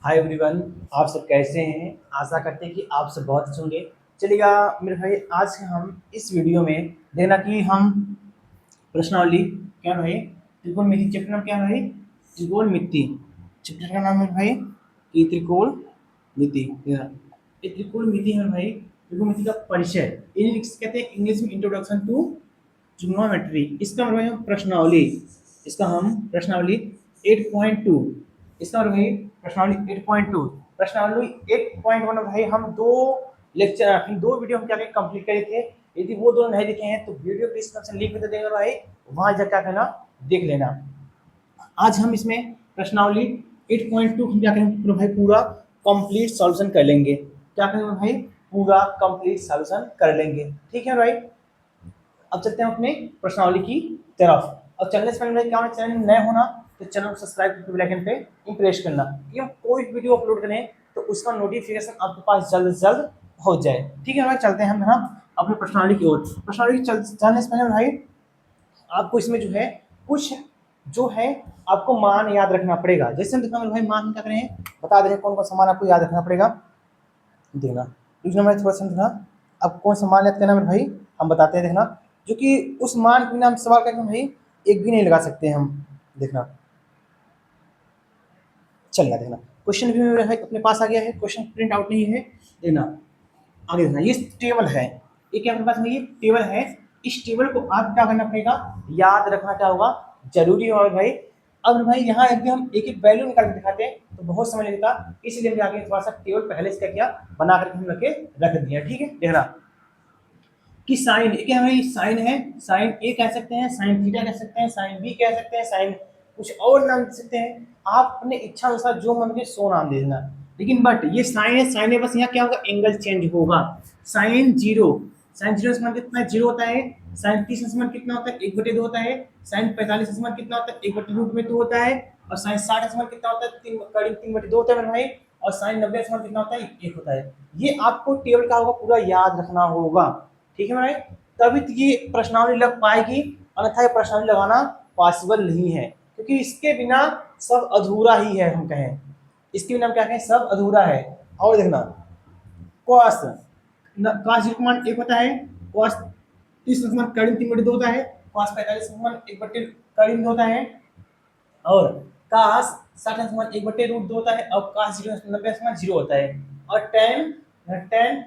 Hi everyone, आप सब कैसे हैं। आशा करते हैं कि आप सब बहुत अच्छे होंगे। चलिएगा मेरे भाई, आज हम इस वीडियो में देखना कि हम प्रश्नावली क्या है भाई, त्रिकोणमिति चैप्टर नाम क्या है भाई, त्रिकोणमिति चैप्टर का नाम है भाई कि त्रिकोणमिति। ये त्रिकोणमिति है भाई, त्रिकोणमिति का परिचय इंग्लिश कहते हैं, इंग्लिश में इंट्रोडक्शन टू ट्रिग्नोमेट्री। इसका मतलब है प्रश्नावली, इसका हम प्रश्नावली 8.2, इसका मतलब है प्रश्नावली 8.2। प्रश्नावली 8.1 भाई हम दो वीडियो हम क्या कंप्लीट करे थे। यदि वो दोनों नहीं देखे हैं तो वीडियो डिस्क्रिप्शन लिंक में दे देगा भाई, वहां जाकर क्या करना, देख लेना। आज हम इसमें प्रश्नावली 8.2 हम क्या करेंगे भाई, पूरा कंप्लीट सॉल्यूशन कर लेंगे। क्या करेंगे भाई, पूरा कंप्लीट सॉल्यूशन कर लेंगे। ठीक है भाई, अब चलते हैं अपने प्रश्नावली की तरफ। अब चलने से पहले क्या होना, चैनल नए होना तो चैनल को सब्सक्राइब करके बेल आइकन पे प्रेस करना, कि हम कोई वीडियो अपलोड करें तो उसका नोटिफिकेशन आपके पास जल्द से जल्द हो जाए। ठीक है भाई, चलते हैं हम ना अपने प्रश्नावली की ओर। प्रश्नावली चलने से पहले भाई आपको इसमें जो है कुछ जो है आपको मान याद रखना पड़ेगा। जैसे हम देखना भाई, मान क्या करें बता दे, कौन कौन सा मान आपको याद रखना पड़ेगा देखना। मैं थोड़ा समझना, अब कौन सा मान याद करना मेरे भाई हम बताते हैं देखना, जो कि उस मान के बिना हम सवाल करके भाई एक भी नहीं लगा सकते हम। देखना, चलना देखना, क्वेश्चन भी मेरे भाई अपने पास आ गया है, क्वेश्चन प्रिंट आउट नहीं है। देखना आगे देखना, ये टेबल है, ये क्या अपने पास में ये टेबल है। इस टेबल को आप क्या करना पड़ेगा, याद रखना क्या होगा, जरूरी होगा भाई। अब भाई यहाँ यदि हम एक एक वैल्यू निकाल के दिखाते हैं तो बहुत समय लगता, इसलिए हमने आगे थोड़ा सा टेबल पहले से क्या किया, बना करके हम रख दिया। ठीक है, देखना कि साइन ए क्या है, साइन है, साइन ए कह सकते हैं, साइन थीटा कह सकते हैं, साइन बी कह सकते हैं, साइन कुछ और नाम दे सकते हैं। आप अपने इच्छा अनुसार जो मन के सो नाम दे देना। लेकिन बट ये साइन है, साइन है, बस यहाँ क्या होगा, एंगल चेंज होगा। साइन जीरो, साइन जीरो से मान कितना जीरो होता है। साइन 30 से मान कितना होता है, 1/2 होता है। साइन 45 से मान कितना होता है, 1/√2 होता है। और साइन 60 से मान कितना होता है, करीब 3/2 होता है मेरे भाई। और साइन 90 से मान कितना होता है, 1 होता है। ये आपको टेबल का होगा पूरा याद रखना होगा। ठीक है भाई, तभी तो ये प्रश्नावली लग पाएगी, अन्यथा ये प्रश्नावली लगाना पॉसिबल नहीं है, क्योंकि इसके बिना सब अधूरा ही है। हम कहें इसके बिना हम क्या कहें, सब अधूरा है। और देखना, कॉस कॉस 0.1 होता है, कॉस 30 करीब 3/2 होता है, कॉस 45 करीब होता है, और काश 60 1/√2 होता है, और काश 90 जीरो होता है। और टेन टेन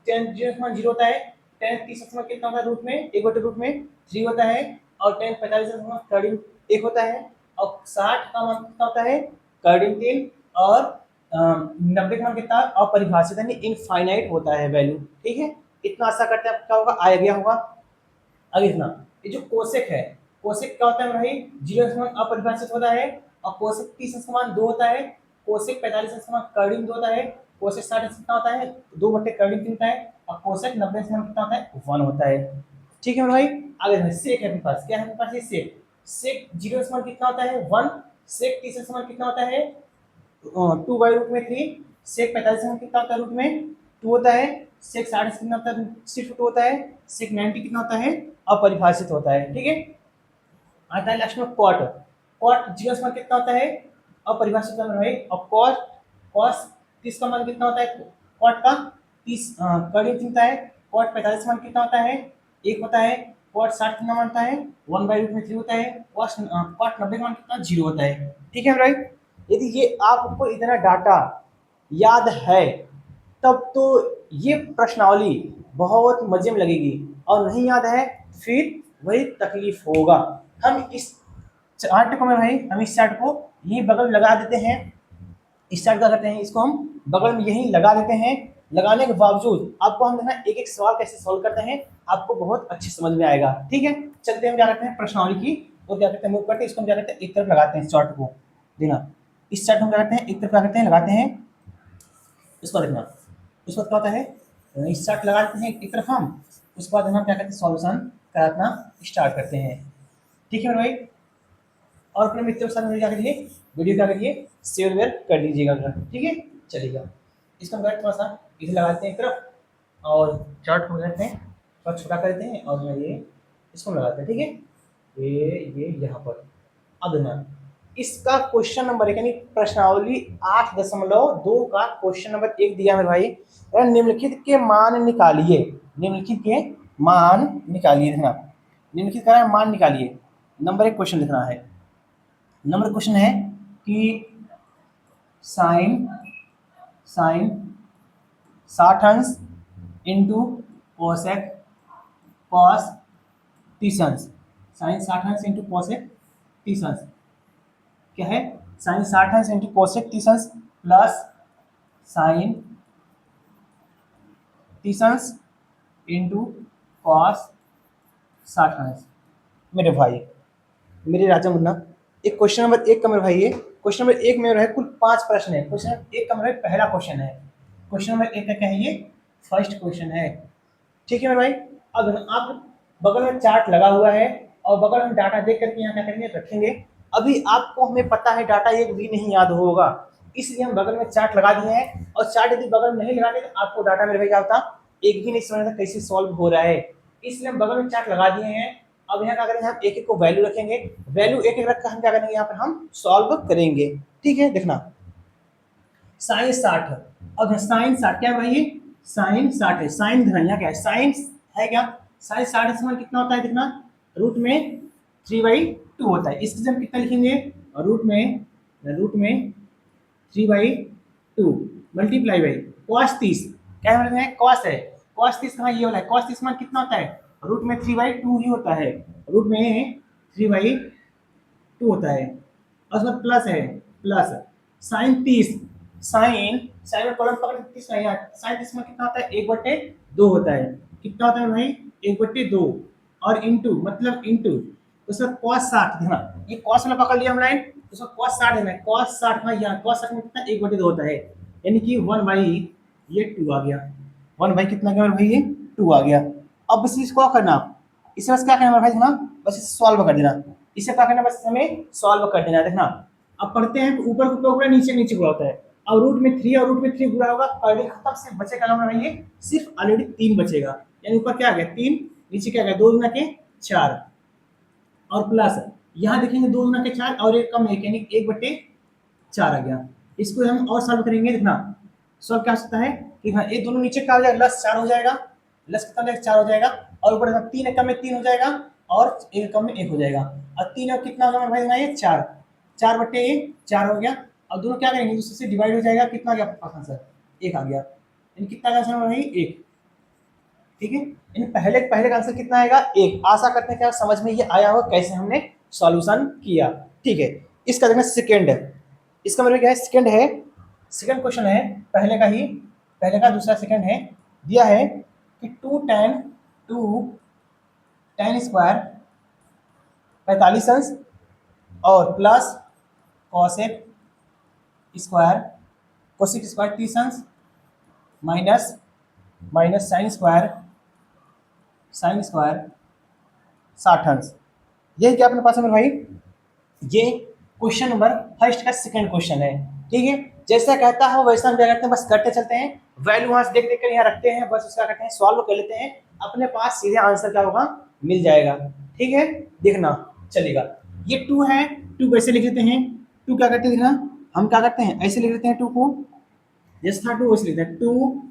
टेन 0 होता है। टेन 30 कितना होता है, रूट में 1/√में 3 होता है। और टेन 45 करीब 1 होता है। और 60 का मान कितना होता है, करीब 3। और 90 का मान कितना अपरिभाषित यानी इनफाइनाइट होता है वैल्यू। ठीक है, इतना आशा करते हैं क्या होगा, आइडिया होगा। आगे देखना, ये जो कोसेक है, कोसेक क्या होता है भाई, 0 समान अपरिभाषित होता है। और कोसेक 30 समान 2 होता है। कोसेक 45 समान कर्डिंग 2 होता है। कोसेक 60 कितना होता है, 2/कर्डिंग 3 होता है। और कोसेक 90 समान कितना होता है, 1 होता है। ठीक है भाई, आगे देखना, सेक है अपने पास, क्या है अपने पास, ये सेक। सेक 0 समान कितना होता है, 1। सेक 30 समान कितना होता है, 2/√3। सेक 45 समान कितना होता है, रूट में 2 होता है। सेक 60 कितना होता है, सिर्फ 2 होता है। सेक 90 कितना होता है, अपरिभाषित होता है। ठीक है, आता है लास्ट में कॉट। कॉट 0 मान कितना होता है, अपरिभाषित मान है। और कॉस कॉस 30 का मान कितना होता है, कॉट का 30 करीब कितना है। कॉट 45 मान कितना होता है, 1 होता है। कॉट 60 कितना मान होता है, 1/√3 होता है। कॉट 90 मान कितना, 0 होता है। ठीक है राइट, यदि ये आपको इतना डाटा याद है तब तो ये प्रश्नावली बहुत मजे में लगेगी, और नहीं याद है फिर वही तकलीफ होगा। हम इस चार्ट को में भाई, हम इस चार्ट को यही बगल में लगा देते हैं। इस चार्ट क्या करते हैं, इसको हम बगल में यही लगा देते हैं। लगाने के बावजूद आपको हम देखना एक एक सवाल कैसे सॉल्व करते हैं, आपको बहुत अच्छे समझ में आएगा। ठीक है, चलते हम क्या करते हैं प्रश्नावली की, और क्या करते हैं मूव करते हैं, इसको हम क्या करते हैं एक तरफ लगाते हैं। इस चार्ट को देखना, इस चार्ट को क्या करते हैं एक तरफ क्या करते हैं, लगाते हैं। इसको देखना, उसके बाद क्या होता है, इस चार्ट लगा देते हैं एक तरफ हम। उसके बाद हम क्या करते हैं, सॉल्यूशन कराना स्टार्ट करते हैं। ठीक है भाई, और अपने मित्रों के साथ मेरे क्या करिए, वीडियो क्या करिए, शेयर वेयर कर दीजिएगा। ठीक है, चलिएगा इसका हम थोड़ा सा इसे लगाते हैं एक तरफ, और चार्ट को लगाते हैं थोड़ा छोटा करते हैं, और ये इसको लगाते हैं। ठीक है, ये यहाँ पर। अब देखना, इसका क्वेश्चन नंबर 1 यानी प्रश्नावली 8.2 का क्वेश्चन नंबर 1 दिया मेरे भाई, निम्नलिखित के मान निकालिए। निम्नलिखित के मान निकालिए, देखना निम्नलिखित का मान निकालिए। नंबर 1 क्वेश्चन लिखना है। नंबर क्वेश्चन है कि साइन साइन 60 अंश इंटू कोसेक कॉस 30 अंश। साइन 60 अंश इंटू कोसेक 30 अंश क्या है? साइन 60 अंश इंटू कोसेक 30 अंश प्लस साइन 30 अंश इंटू कॉस 60 अंश। मेरे भाई, मेरे राजा मुन्ना, एक क्वेश्चन नंबर 1 का मेरे भाई, ये क्वेश्चन नंबर 1 में है कुल 5 प्रश्न है। क्वेश्चन नंबर 1 का मेरे पहला क्वेश्चन है। क्वेश्चन नंबर 1 का क्या है? ये फर्स्ट क्वेश्चन है। ठीक है मेरे भाई। अब आप बगल में चार्ट लगा हुआ है और बगल में डाटा देख करके यहाँ क्या करेंगे, रखेंगे। अभी आपको हमें पता है डाटा एक भी नहीं याद होगा, इसलिए हम बगल में चार्ट लगा दिए हैं। और चार्ट यदि बगल में नहीं लगाते तो आपको डाटा मेरे भाई क्या होता, एक भी नहीं समझ आता कैसे सॉल्व हो रहा है, इसलिए हम बगल में चार्ट लगा दिए हैं। अब यहाँ क्या करेंगे, हम एक एक को वैल्यू रखेंगे, वैल्यू एक एक रखकर हम क्या करेंगे, यहाँ पर हम सॉल्व करेंगे। ठीक है, देखना साइन 60। अब साइन 60 क्या है भाई? साइन 60 है। साइन ध्यान यहाँ क्या है? साइन है क्या? साइन 60 समान कितना होता है? देखना रूट में 3/2 होता है। इसकी हम कितना लिखेंगे? रूट में 3/2 मल्टीप्लाई बाई कॉस 30। क्या है? कॉस है। कॉस 30 कहाँ? ये वाला है। कॉस 30 मान कितना होता है? रूट में 3/2 ही होता है। रूट में 3/2 होता है और उसमें प्लस है, प्लस साइन 30। साइन साइन में कॉलम पकड़ 30 है यहाँ। साइन 30 में कितना होता है? 1/2 होता है। कितना होता है भाई? 1/2 और इंटू मतलब इंटू उसमें cos 60 देना। ये cos वाला पकड़ लिया हम लाइन, उसमें cos 60 देना है। cos 60 में यहाँ cos 60 में कितना? 1/2 होता है, यानी कि 1/2 आ गया। 1 कितना गया भाई? ये 2 आ गया। अब बस इसको क्या करना, इसे बस क्या करना भाई, देखना बस इसे सॉल्व कर देना। इसे क्या करना, बस हमें सॉल्व कर देना। देखना अब पढ़ते हैं तो ऊपर को पूरा नीचे नीचे पूरा होता है। अब रूट में 3 और रूट में 3 पूरा होगा, ऑलरेडी खत्म। सिर्फ बचेगा ना भाई, ये सिर्फ ऑलरेडी 3 बचेगा। यानी ऊपर क्या आ गया? 3, नीचे क्या आ गया? 2 गुना के 4 और प्लस यहाँ देखेंगे 2 गुना के 4 और एक कम 1 यानी 1/4 आ गया। इसको हम और सॉल्व करेंगे। देखना सॉल्व क्या हो सकता है कि हाँ, ये दोनों नीचे क्या हो जाएगा? लस 4 हो जाएगा, लस कितना हो जाएगा? 4 हो जाएगा। और ऊपर 3 एकम में 3 हो जाएगा और 1 एकम में 1 हो जाएगा। और 3 अब कितना होगा भाई? ये 4, 4/4 हो गया। और दोनों क्या करेंगे? दूसरे से डिवाइड हो जाएगा। कितना आ गया आपका आंसर? 1 आ गया। यानी कितना का आंसर भाई? 1। ठीक है, यानी पहले का आंसर कितना आएगा? 1। आशा करते हैं कि आप समझ में ये आया हो कैसे हमने सॉल्यूशन किया। ठीक है, इसका देखना सेकंड है। इसका मतलब क्या है? सेकंड है, सेकंड क्वेश्चन है पहले का ही, पहले का दूसरा सेकंड है। दिया है कि 2 tan स्क्वायर 45 अंश और प्लस कॉसेक स्क्वायर 30 अंश माइनस साइन स्क्वायर 60 अंश। ये क्या अपने पास है मेरे भाई? ये क्वेश्चन नंबर फर्स्ट का सेकंड क्वेश्चन है। ठीक है, जैसा कहता है वैसा हम क्या करते हैं, बस करते चलते हैं। वैल्यू वहां से देख देख कर यहाँ रखते हैं, बस उसका करते हैं सॉल्व कर लेते हैं। अपने पास सीधे आंसर क्या होगा? मिल जाएगा। ठीक है, देखना चलेगा। ये 2 है, 2 कैसे लिख लेते हैं? 2 क्या करते हैं देखना, हम क्या करते हैं ऐसे लिख लेते हैं 2 को, जैसे था 2 वैसे लिखते हैं। 2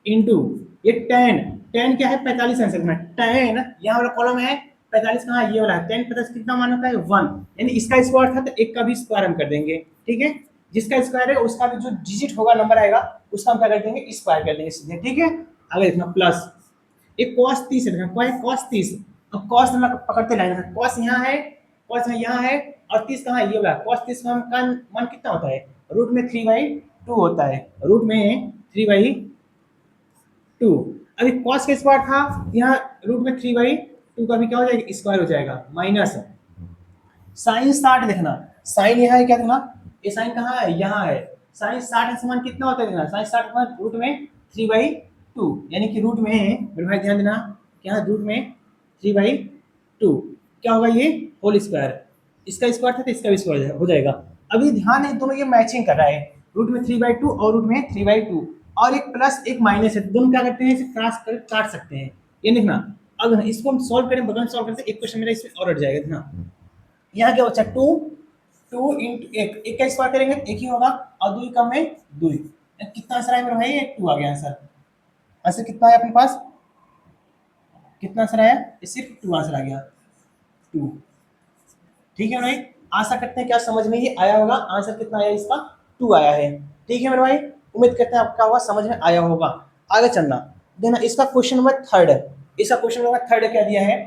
इंटू ये 10 क्या है? 45 आंसर में 10 यहाँ वाला कॉलम है, 45 कहाँ? ये वाला है। 10 50 कितना मान होता है? 1। यानी इसका स्क्वायर था तो एक का भी स्क्वायर हम कर देंगे। ठीक है, जिसका स्क्वायर है उसका भी जो डिजिट होगा, नंबर आएगा, उसका हम क्या कर देंगे? स्क्वायर कर देंगे सीधे। ठीक है, आगे देखना प्लस एक cos 30 है, देखना cos 30। अब cos हम पकड़ते लाइन, cos यहाँ है, cos यहाँ है और 30 कहाँ है? ये वाला। cos 30 का मान कितना होता है? रूट में 3/2 होता है। रूट में 3/2। अभी cos का स्क्वायर था, यहाँ रूट में 3/2 का भी क्या हो जाएगा? स्क्वायर हो जाएगा। माइनस साइन 60 देखना, साइन यहाँ है क्या? देखना ये साइन कहाँ है? यहाँ है। साइन 60 समान कितना होता है? देखना साइन 60 समान रूट में 3/2, यानी कि रूट में, मेरे भाई ध्यान देना, क्या रूट में 3/2 क्या होगा? ये होल स्क्वायर। इसका स्क्वायर था तो इसका भी स्क्वायर हो जाएगा। अभी ध्यान है, दोनों ये मैचिंग कर रहा है, रूट में 3/2 और रूट में 3/2 और एक प्लस एक माइनस है, दोनों क्या करते हैं? इसे क्रॉस कर काट सकते हैं। ये देखना, अब इसको हम सॉल्व करें, बगल में सॉल्व करते हैं, एक क्वेश्चन मेरा इसमें और हट जाएगा। देखना यहाँ क्या बचा? 2 2 इंटू एक, एक का स्क्वायर करेंगे एक ही होगा, और 2 कम में 2। कितना आंसर आया मेरे भाई? ये 2 आ गया आंसर। आंसर कितना आया अपने पास? कितना आंसर आया? ये सिर्फ 2 आंसर आ गया, 2। ठीक है भाई, आशा करते हैं क्या समझ में ये आया होगा। आंसर कितना आया इसका? 2 आया है। ठीक है मेरे भाई, उम्मीद करते हैं आपका हुआ समझ में आया होगा। आगे चलना देना, इसका क्वेश्चन नंबर थर्ड। इसका क्वेश्चन नंबर थर्ड क्या दिया है?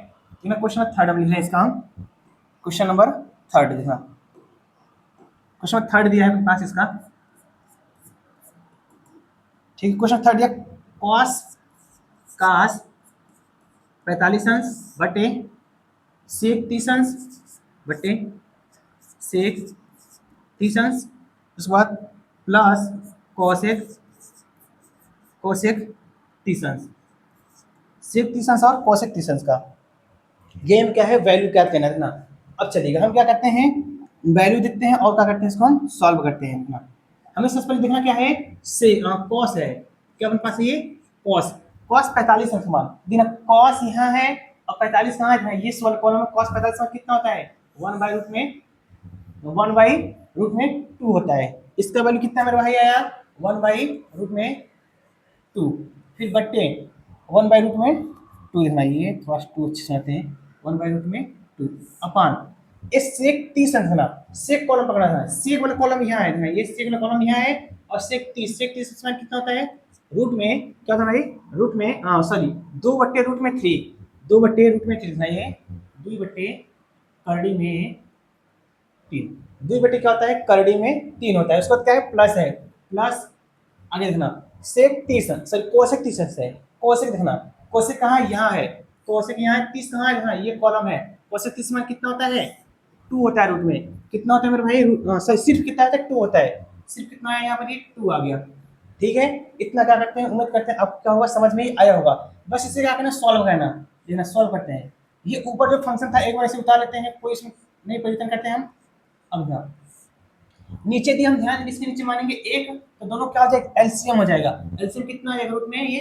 क्वेश्चन नंबर थर्ड लिख रहे हैं इसका हम। क्वेश्चन नंबर थर्ड देखना, क्वेश्चन नंबर थर्ड दिया है मेरे पास इसका। ठीक है, क्वेश्चन थर्ड दिया, कॉस कास 45 अंश बटे सेक 30 अंश बटे सेक 30 अंश, उसके बाद प्लस कोसेक कोसेक 30 अंश। सेक 30 अंश और कोसेक 30 अंश का गेम क्या है, वैल्यू क्या करना है ना। अब चलिएगा हम क्या करते हैं, वैल्यू देखते हैं और क्या करते हैं, इसको हम सॉल्व करते हैं अपना। हमें सबसे पहले देखना क्या है, से कॉस है, क्या अपने पास है ये कॉस। कॉस 45 अंश मान देना, कॉस यहाँ है और 45 कहाँ है, ये सॉल्व कॉलम में कॉस 45 अंश कितना होता है, 1/√2 होता है। इसका वैल्यू कितना मेरे भाई आया, 1/√2। फिर बट्टे 1/√2 देखना, ये थोड़ा 2 अच्छे से आते हैं, 1/√2 अपान इस सेक 30 अंश ना, सेक कॉलम पकड़ा है, सेक वाला कॉलम यहाँ है, ये सेक वाला कॉलम यहाँ है और सेक 30 अंश कितना होता है, रूट में क्या होता है भाई, रूट में सॉरी 2/√3, 2/√3 लिखना, ये 2/3 2 क्या होता है, करड़ी में 3 होता है, उसके बाद क्या है प्लस है, प्लस आगे देखना सेक 30 सॉरी कोसेक 30 है, कोसेक देखना, कोसेक कहाँ है, यहाँ है, कोसेक यहाँ है, 30 कहाँ है, यहाँ ये कॉलम है, कोसेक 30 में कितना होता है, 2 होता है, रूट में कितना होता है मेरे भाई, सॉरी सिर्फ कितना होता है, 2 होता है, सिर्फ कितना है यहाँ पर, ये 2 आ गया। ठीक है, इतना क्या करते हैं, उम्मीद करते हैं अब क्या होगा समझ में ही आया होगा। बस इसे क्या करना, सॉल्व करना, देखना सॉल्व करते हैं। ये ऊपर जो फंक्शन था एक बार इसे उतार लेते हैं, कोई इसमें नहीं परिवर्तन करते हैं हम। अब ध्यान नीचे दी, हम ध्यान इसके नीचे मानेंगे 1, तो दोनों क्या हो जाएगा, एलसीएम हो जाएगा, एलसीएम कितना आ जाएगा, रूट में ये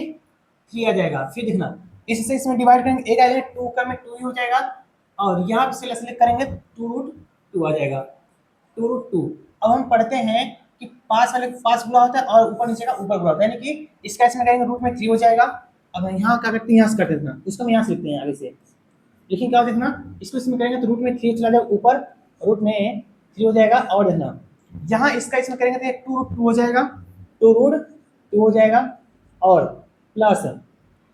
3 आ जाएगा। फिर देखना इससे इसमें डिवाइड करेंगे, 1 आ जाएगा, 2 का में 2 ही हो जाएगा, और यहाँ से सेलेक्ट करेंगे 2√2 आ जाएगा, 2√2। अब हम पढ़ते हैं कि पास वाले पास गुणा होता है और ऊपर नीचे का ऊपर गुणा होता है, यानी कि इसका इसमें करेंगे रूट में 3 हो जाएगा। अब यहाँ क्या करते हैं, यहाँ से कर देना, उसको हम यहाँ से लिखते हैं आगे से, लेकिन क्या देखना इसको इसमें करेंगे तो रूट में 3 चला जाएगा ऊपर, रूट में 3 हो जाएगा, और देखना यहाँ इसका इसमें करेंगे तो 2√2 हो जाएगा, 2√2 हो जाएगा, और प्लस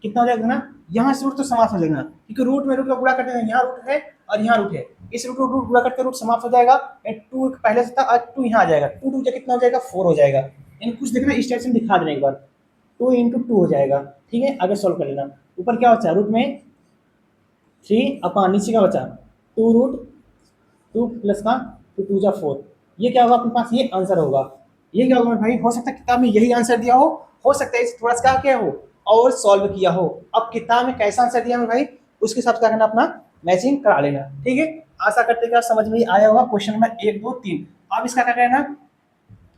कितना हो जाएगा ना, यहाँ से रूट तो समाप्त हो जाएगा, क्योंकि रूट में रूट का गुणा करते हैं, यहाँ रूट है और यहाँ रूट है, इस रूट को रूट गुणा करके रूट समाप्त हो जाएगा, 2 पहले से था और 2 यहाँ आ जाएगा, 2 2 कितना हो जाएगा, 4 हो जाएगा। यानी कुछ देखना इस टाइप से दिखा देना एक बार, 2 × 2 हो जाएगा। ठीक है, आगे सॉल्व कर लेना, ऊपर क्या होता है रूट में 3 अपान नीचे का बचा 2√2 प्लस का 2 जा 4, ये क्या होगा अपने पास, ये आंसर होगा। ये क्या होगा भाई, हो सकता है किताब में यही आंसर दिया हो सकता है इसे थोड़ा सा क्या हो और सॉल्व किया हो। अब किताब में कैसा आंसर दिया है भाई, उसके हिसाब से क्या करना, अपना मैचिंग करा लेना। ठीक है, आशा करते हैं समझ में आया होगा। क्वेश्चन नंबर 1 2 3, अब इसका क्या करना,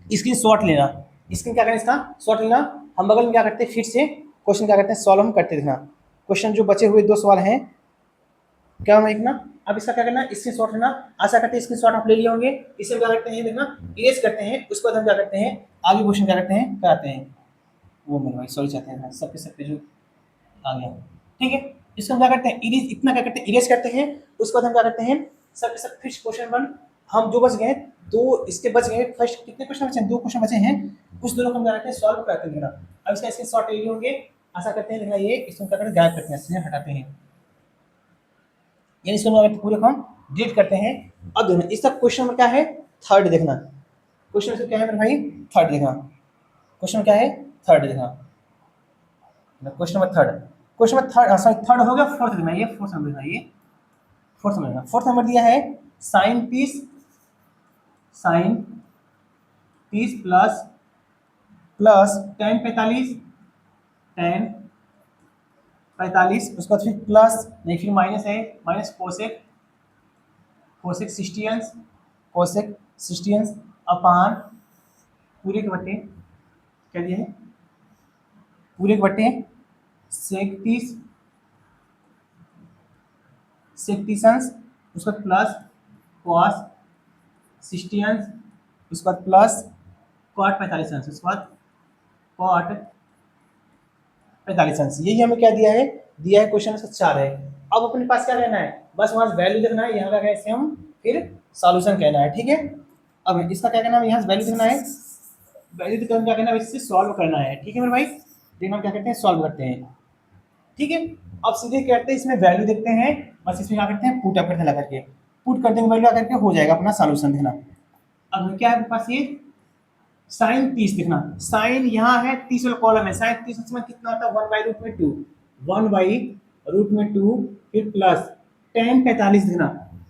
स्क्रीन शॉट लेना, स्क्रीन क्या करना, इसका शॉट लेना। हम बगल में क्या करते हैं, फिर से क्वेश्चन क्या करते हैं सॉल्व हम करते देखना। क्वेश्चन जो बचे हुए 2 सवाल हैं क्या हम देखना, अब इसका क्या करना, स्क्रीन शॉट लेना। आशा करते हैं स्क्रीन शॉट आप ले लिए होंगे। इसे क्या करते हैं देखना, इरेज करते हैं, उसके बाद हम क्या करते हैं आगे क्वेश्चन क्या करते हैं कराते हैं, वो मेरे भाई सॉरी चाहते हैं सबके सब पे जो आ गया। ठीक है, इसको हम क्या करते हैं इरेज, इतना क्या करते हैं इरेज करते हैं, उसके बाद हम क्या करते हैं सबके सब फिर क्वेश्चन 1 हम जो बच गए 2 इसके बच गए, फर्स्ट कितने क्वेश्चन बचे हैं, 2 क्वेश्चन बचे हैं, उस दोनों को हम क्या करते हैं सॉल्व करते हैं। अब इसका स्क्रीन शॉट ले लिए होंगे, आशा करते हैं देखना ये इसको क्या करते हैं गायब करते हैं, हटाते हैं, यानी इसको पूरे को हम डिलीट करते हैं। अब देखना इसका क्वेश्चन नंबर क्या है, थर्ड देखना, क्वेश्चन नंबर क्या है मेरे भाई, थर्ड देखना, क्वेश्चन क्या है थर्ड देखना, question number third, question number third sorry third हो गया, फोर्थ देखना, ये फोर्थ नंबर देखना, ये फोर्थ नंबर, फोर्थ नंबर दिया है साइन 30 प्लस प्लस tan 45 उसके बाद फिर प्लस नहीं फिर माइनस है, माइनस कोसेक 60 अंश अपान पूरे के बटे क्या दिया है, पूरे के बटे सेक 30 अंश उसका प्लस कॉस 60 उसके बाद प्लस कॉट 45 अंश, उसके बाद कॉट 45 अंश। यही हमें क्या दिया है क्वेश्चन नंबर 4 है। अब अपने पास क्या कहना है, बस वहां वैल्यू देखना है, यहाँ का कैसे हम फिर सॉल्यूशन कहना है, ठीक है। अब इसका क्या कहना है, यहाँ वैल्यू देखना है, वैल्यू देखकर क्या कहना है, इससे सॉल्व करना है, ठीक है मेरे भाई। देखना हम क्या करते हैं, सॉल्व करते हैं, ठीक है। अब सीधे कहते हैं इसमें वैल्यू देखते हैं, बस इसमें क्या करते हैं, पुट अप करते लगा करके, पुट कर देंगे वैल्यू आकर के हो जाएगा अपना सॉल्यूशन देखना। अब क्या है अपने पास ये साइन 30 लिखना, साइन यहाँ है 30 वाला कॉलम है, साइन 30 में कितना होता है 1/√2, 1/√2 फिर प्लस tan 45 लिखना,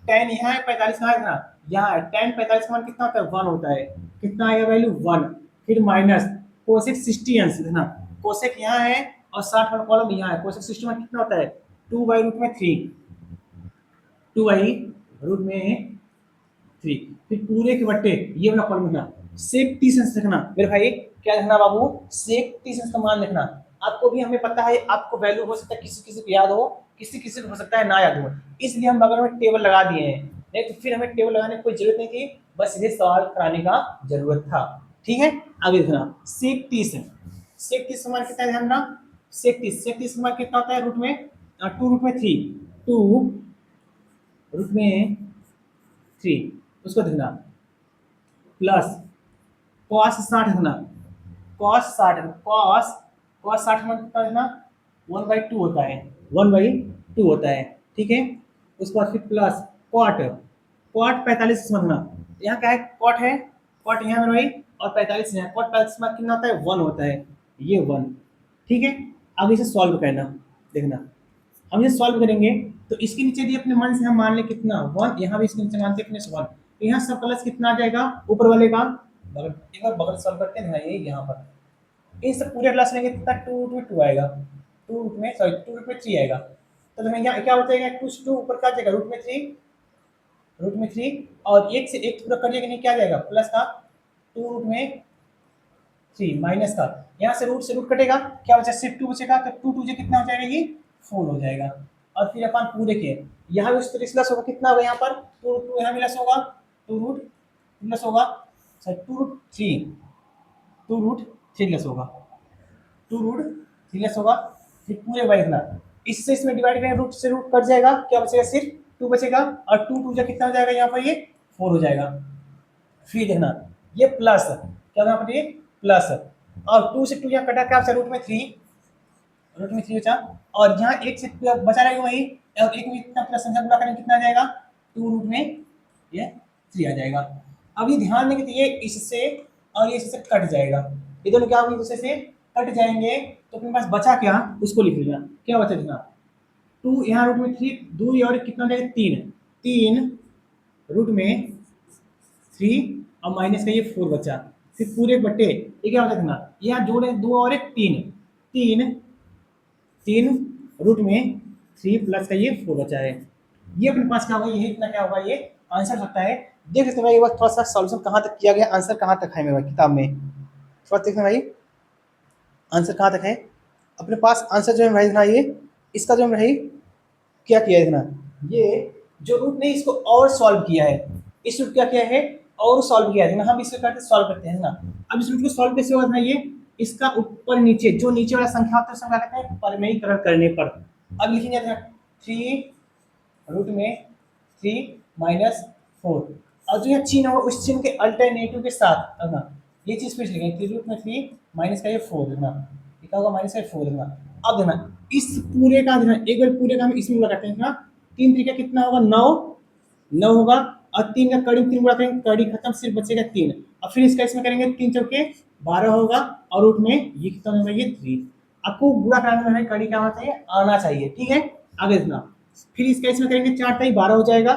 tan यहाँ है 45 कहाँ लिखना, यहाँ है tan 45 का मान कितना होता है 1 होता है, कितना आएगा वैल्यू 1, फिर माइनस कोसेक 60 अंश लिखना, कोसेक यहाँ है और 60 वाला कॉलम यहाँ है, कोसेक 60 में कितना होता है 2/√3, 2/√3, फिर पूरे के बट्टे ये वाला कॉलम लिखना, सेक 30 अंश लिखना मेरे भाई, क्या लिखना बाबू, सेक 30 अंश का मान लिखना। आपको भी हमें पता है, आपको वैल्यू हो सकता है किसी किसी को याद हो, किसी किसी को हो सकता है ना याद हो, इसलिए हम बगल में टेबल लगा दिए हैं, नहीं तो फिर हमें टेबल लगाने की कोई जरूरत नहीं थी, बस ये सवाल कराने का जरूरत था, ठीक है। आगे देखना, सेक 30, सेक 30 का मान कितना है, ध्यान रखना, सेक 30 का मान कितना होता है रूट में 2√3, 2√3, उसको देखना प्लस कॉस 60 देखना, कॉस 60 में कितना देखना 1/2 होता है, 1/2 होता है, ठीक है। उसके बाद फिर प्लस कॉट 45 समझना, यहाँ क्या है कॉट है, कॉट यहाँ है भाई और 45 यहाँ, कॉट 45 में कितना होता है 1 होता है, ये 1, ठीक है। अब इसे सॉल्व करना, देखना हम ये सॉल्व करेंगे तो इसके नीचे भी अपने मन से हम मान ले कितना 1, यहाँ भी इसके नीचे मानते अपने 1, तो यहाँ सब प्लस कितना आ जाएगा ऊपर वाले का, बगल एक बार बगल सॉल्व करते हैं ये यहाँ पर, इन सब पूरे प्लस लेंगे कितना 2√2 आएगा, 2√3 आएगा, तो हमें यहाँ क्या हो जाएगा 2 ऊपर क्या आ जाएगा √3 और एक से एक पूरा करिएगा नहीं क्या आ जाएगा प्लस का 2√3 माइनस का, यहाँ से रूट कटेगा क्या बचा सिर्फ 2 बचेगा, तो 2 कितना हो जाएगा ये 4 हो जाएगा, और फिर अपन पूरे के यहाँ भी उस तरह प्लस होगा, कितना होगा यहाँ पर 2√2 यहाँ प्लस होगा 2√3 प्लस होगा 2√3 प्लस होगा 2√3 प्लस होगा, फिर पूरे बाई इतना, इससे इसमें डिवाइड करें रूट से रूट कट जाएगा, क्या बचेगा सिर्फ 2 बचेगा, और 2 जा कितना हो जाएगा यहाँ पर ये 4 हो जाएगा, फिर देखना ये प्लस क्या यहाँ पर ये प्लस, और 2 से 2 यहाँ कटा क्या बचा √3 बचा, और यहाँ एक से बचा रहेगा वही, और एक में इतना प्लस संख्या गुणा करेंगे कितना आ जाएगा 2√3 आ जाएगा। अब ये ध्यान देंगे तो ये इससे और ये इससे कट जाएगा, ये दोनों क्या होंगे दूसरे से कट जाएंगे, तो अपने पास बचा क्या उसको लिख लेना, क्या बचा देखना 2 यहाँ √3 2 और कितना हो जाएगा 3 √3 और माइनस का ये 4 बचा, फिर पूरे बट्टे ये क्या होता है देखना, यहाँ जोड़े 2 और 1 3 प्लस का ये 4 बचा है, ये अपने पास क्या होगा, ये इतना क्या होगा ये आंसर सकता है। देख सकते हैं भाई एक बार थोड़ा सा सॉल्यूशन कहाँ तक किया गया, आंसर कहाँ तक है मेरे किताब में, थोड़ा देखते हैं भाई आंसर कहाँ तक है अपने पास, आंसर जो है भाई देखना ये इसका जो है भाई क्या किया है देखना, ये जो रूट ने इसको और सॉल्व किया है, इस रूट क्या किया है और सॉल्व किया है देखना, हम इसको करते सॉल्व करते हैं ना। अब इस रूट को सॉल्व कैसे होगा ना, ये इसका ऊपर नीचे जो नीचे वाला संख्या होता है उसको क्या कहते हैं परिमेयीकरण करने पर। अब लिखेंगे 3 माइनस 4, और जो यहाँ चिन्ह होगा उस चिन्ह के अल्टरनेटिव के साथ है ना, ये चीज फिर लिखेंगे 3 माइनस का ये 4 देना, क्या होगा माइनस का 4 देना। अब देना इस पूरे का देना, एक बार पूरे का हम इसमें लगाते हैं ना, 3 तरीका कितना होगा 9 होगा, और 3 का कड़ी 3 गुणा करेंगे कड़ी खत्म सिर्फ बचेगा 3, और फिर इसका इसमें करेंगे 3 चौके 12 होगा, और रूट में ये कितना होगा ये 3, आपको गुणा कराने में कड़ी क्या होना चाहिए आना चाहिए, ठीक है। आगे देखना फिर इसका इसमें करेंगे 4 ताई 12 हो जाएगा,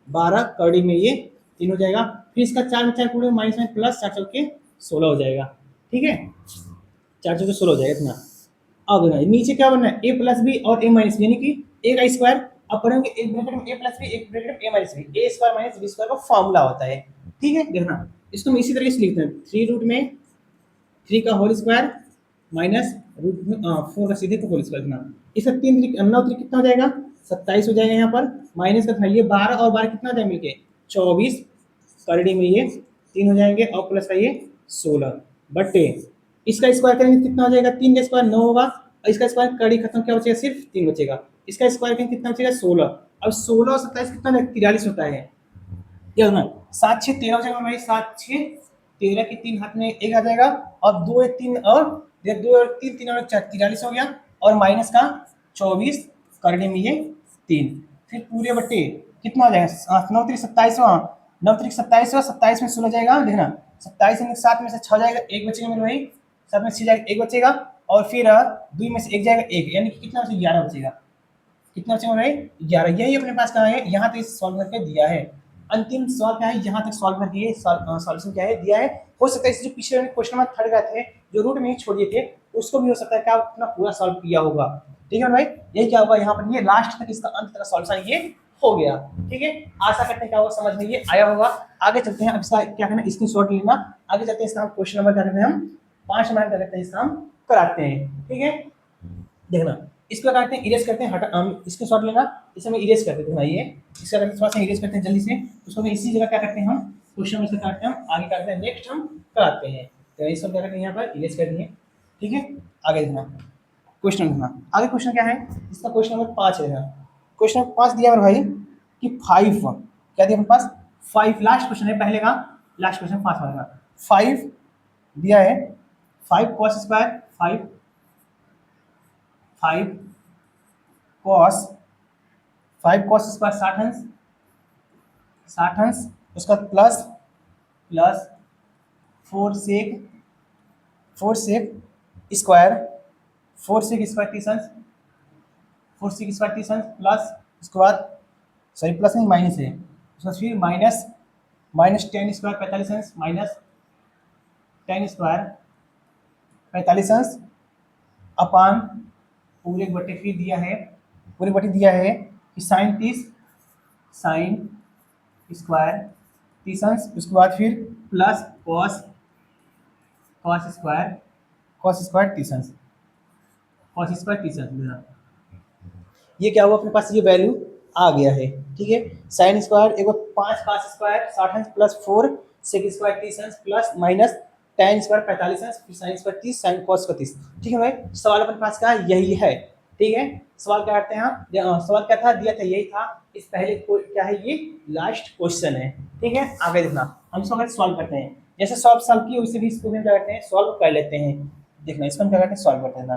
12 कड़ी में ये 3 हो जाएगा, फिर इसका 4 में 4 पूरे माइनस में प्लस 4 चौके 16 हो जाएगा, ठीक है 4 चौके 16 हो जाएगा इतना। अब नीचे क्या बनना है ए प्लस बी और ए माइनस बी, यानी कि ए का स्क्वायर, अब पढ़ेंगे एक ब्रैकेट में ए प्लस बी एक ब्रैकेट में ए माइनस बी, ए स्क्वायर माइनस बी स्क्वायर का फॉर्मूला होता है, ठीक है। देखना इसको हम इसी तरीके से लिखते हैं 3 का होल स्क्वायर माइनस √4 का सीधे का होल स्क्वायर लिखना, इसका 3 9 कितना हो जाएगा 27 हो जाएगा, यहाँ पर माइनस का ये 12 और 12 कितना हो जाएगा मिलके 24, करड़ी में ये 3 हो जाएंगे और प्लस का ये 16 बटे इसका स्क्वायर करेंगे कितना हो जाएगा, 3 का स्क्वायर 9 होगा और इसका स्क्वायर करड़ी खत्म क्या बचेगा, सिर्फ 3 बचेगा। इसका स्क्वायर करेंगे कितना बचेगा 16। अब 16 और 27 कितना है, 43 होता है। क्या होगा 7 6 13 हो जाएगा भाई, 7 6 13 की 3 हाथ में 1 आ जाएगा और 2 1 3 और 2 और 3 3 और 4 43 हो गया और माइनस का 24 करने में ये 3 फिर पूरे बट्टे कितना हो जाएगा 9 3 27 9 3 27 27 में 16 जाएगा देखना 27 में 7 में से 6 जाएगा 1 बचेगा मेरे भाई 7 में 6 जाएगा 1 बचेगा और फिर 2 में से 1 जाएगा 1 यानी कि कितना बचेगा 11 बचेगा। कितना बचेगा भाई 11। यही अपने पास कहाँ है, यहाँ तक सॉल्व करके दिया है। अंतिम सवाल क्या है, यहाँ तक सॉल्व करके ये सॉल्यूशन क्या है दिया है। हो सकता है इस जो पिछले क्वेश्चन नंबर 3 गए थे जो रूट में ही छोड़ दिए थे उसको भी हो सकता है क्या अपना पूरा सॉल्व किया होगा। ठीक है भाई, यही क्या होगा यहाँ पर ये लास्ट तक इसका अंत तक सॉल्यूशन ये हो गया। ठीक है, आशा करते हैं क्या होगा समझ में ये आया होगा। आगे चलते हैं, अब इसका क्या करना है स्क्रीनशॉट लेना। आगे चलते हैं इसका क्वेश्चन नंबर क्या करते हैं हम 5 नंबर करते हैं इसका हम कराते हैं। ठीक है, देखना इसको करते हैं इरेज करते हैं, हटा हम इसके शॉट लेना इसे हम इरेज करते हैं। ये इसका थोड़ा सा इरेज करते हैं जल्दी से, उसको हम इसी जगह क्या करते हैं हम क्वेश्चन में से काटते हैं, हम आगे करते हैं नेक्स्ट हम कराते हैं। तो इसको क्या करते हैं यहाँ पर इरेज कर दिए। ठीक है, आगे देखना क्वेश्चन देखना आगे क्वेश्चन क्या है इसका क्वेश्चन नंबर 5 है। क्वेश्चन नंबर 5 दिया मेरे भाई कि 5 क्या दिया मेरे पास 5 लास्ट क्वेश्चन है पहले का लास्ट क्वेश्चन 5 वाला 5 दिया है 5 cos स्क्वायर 5 cos स्क्वायर 60 अंश उसका प्लस 4 sec स्क्वायर 30 अंश 4 sec स्क्वायर 30 अंश प्लस उसके बाद सॉरी प्लस नहीं माइनस है उसका फिर माइनस 10 स्क्वायर 45 अंश माइनस 10 स्क्वायर 45 अंश अपान पूरे बटे फिर दिया है पूरे बटे दिया है कि साइन 30 स्क्वायर 30 अंश उसके बाद फिर प्लस कॉस स्क्वायर 30 अंश ये क्या हुआ अपने पास ये वैल्यू आ गया है। ठीक है, साइन स्क्वायर एक बार 5 cos स्क्वायर 60 अंश प्लस 4 sec स्क्वायर 30 अंश प्लस माइनस tan स्क्वायर 45 अंश फिर sin स्क्वायर 30 sin cos का 30। ठीक है भाई, सवाल अपने पास का यही है। ठीक है, सवाल क्या करते हैं हम सवाल क्या था दिया था यही था। इस पहले क्या है ये लास्ट क्वेश्चन है। ठीक है, आगे देखना हम इसको सॉल्व करते हैं जैसे सॉल्व किए वैसे भी इसको हम क्या करते हैं सॉल्व कर लेते हैं। देखना इसको हम क्या करते हैं सॉल्व करते हैं ना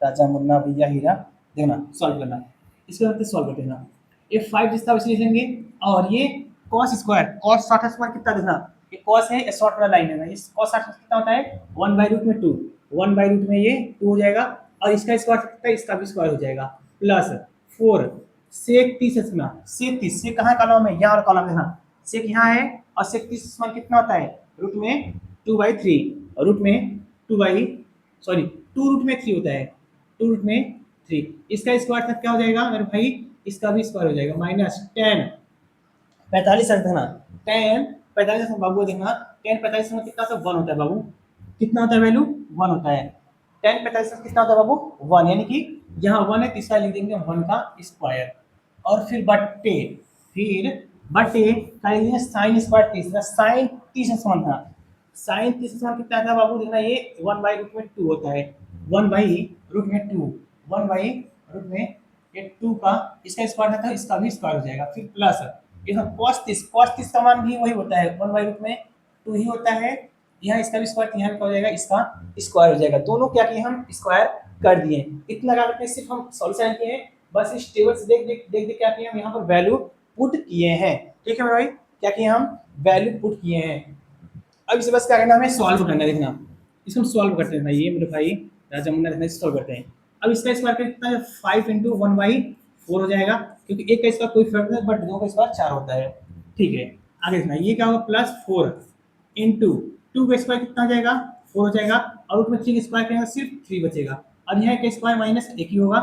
राजा मुन्ना भैया हीरा देखना सॉल्व करना इसको करते सॉल्व करते हैं ना ये 5 जिसका वैसे लिख लेंगे और ये cos स्क्वायर cos 60 स्क्वायर कितना देखना ये cos है शॉर्ट वाला लाइन है ना इस cos 60 कितना होता है 1/√2 1/√2 में ये 2 हो जाएगा और इसका स्क्वायर कितना है इसका भी स्क्वायर हो जाएगा प्लस 4 sec 30 इसमें sec 30 से कहाँ कॉलम है यहाँ और कॉलम देखना sec यहाँ है और sec 30 मान कितना होता है रूट में 2/3 और रूट में 2 रूट में 3 होता है 2 रूट में 3 इसका स्क्वायर तक क्या हो जाएगा मेरे भाई इसका भी स्क्वायर हो जाएगा माइनस 10 45 अंश देखना 10 45 अंश बाबू देखना 10 45 में कितना सा 1 होता है बाबू कितना होता है वैल्यू 1 होता है 10 45 कितना होता है बाबू 1 यानी कि यहाँ 1 है तीसरा लिख देंगे 1 का स्क्वायर और फिर बट्टे का लिख देंगे साइन स्क्वायर 30 साइन 30 समान था साइन 30 समान कितना था बाबू देखना ये 1/√2 होता है 1/√2 1/√2 ये 2 का इसका स्क्वायर था इसका भी स्क्वायर हो जाएगा फिर प्लस इसका cos 30 का मान भी वही होता है 1/√2 ही होता है यहाँ इसका भी स्क्वायर यहाँ क्या हो जाएगा इसका स्क्वायर हो जाएगा। दोनों क्या किए हम स्क्वायर कर दिए इतना लगा करके सिर्फ हम सॉल्यूशन किए हैं बस इस टेबल से देख क्या किए हम यहाँ पर वैल्यू पुट किए हैं। ठीक है भाई, क्या किए हम वैल्यू पुट किए हैं। अब इसे बस क्या करना हमें सॉल्व करना देखना इसको हम सॉल्व करते हैं ये मेरे भाई राजा मुन्ना देखना सॉल्व करते हैं। अब इसका स्क्वायर कितना है 5 × 1/4 हो जाएगा क्योंकि एक का स्क्वायर कोई फर्क नहीं बट दो का स्क्वायर 4 होता है। ठीक है, आगे देखना ये क्या होगा प्लस 4 × 2 का स्क्वायर कितना हो जाएगा 4 हो जाएगा और उसमें 3 का स्क्वायर करेंगे सिर्फ 3 बचेगा और यहाँ का स्क्वायर माइनस 1 ही होगा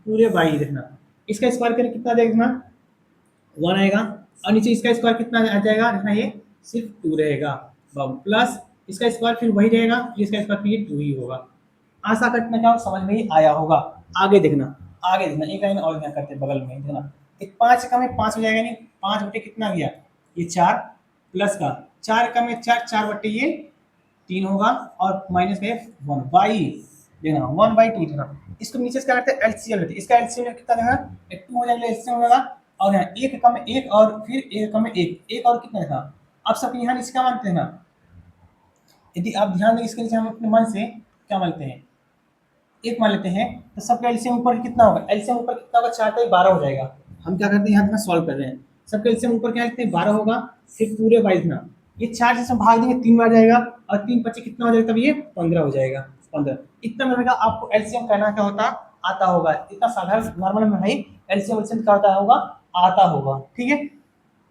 पूरे बाई देखना इसका स्क्वायर करें कितना देखना 1 आएगा और नीचे इसका स्क्वायर कितना आ जाएगा देखना ये सिर्फ 2 रहेगा प्लस इसका स्क्वायर फिर वही रहेगा इसका स्क्वायर फिर ये 2 ही होगा। आशा करते क्या समझ में ही आया होगा। आगे देखना एक लाइन और यहाँ करते हैं बगल में देखना 5 कम है 5 हो जाएगा नहीं 5 बटे कितना गया ये 4 प्लस का 4 का में 4, 4 बट्टे ये 3 होगा और माइनस का 1 बाई देना 1/2 देना। इसको नीचे से क्या करते हैं एलसीएम लेते हैं। इसका एलसीएम कितना देगा 2 हो जाएगा एलसीएम होगा और यहाँ एक का में एक और फिर एक का में एक और कितना था। अब सब यहाँ नीचे क्या मानते हैं ना, यदि आप ध्यान दें इसके नीचे हम अपने मन से क्या मानते हैं एक मान लेते हैं तो सबका एलसीएम ऊपर कितना होगा, एलसीएम ऊपर कितना होगा 4 का 12 हो जाएगा। हम क्या करते हैं यहाँ सॉल्व कर रहे हैं, सबका एलसीएम ऊपर क्या लिखते हैं 12 होगा फिर पूरे 22 ना ये 4 से भाग देंगे 3 बार जाएगा और 3 25 कितना हो जाएगा तब ये 15 हो जाएगा 15। इतना मिलेगा आपको एलसीएम कहना क्या होता आता होगा, इतना साधारण नॉर्मल में भाई एलसीएम एलसीएम क्या होता होगा आता होगा। ठीक है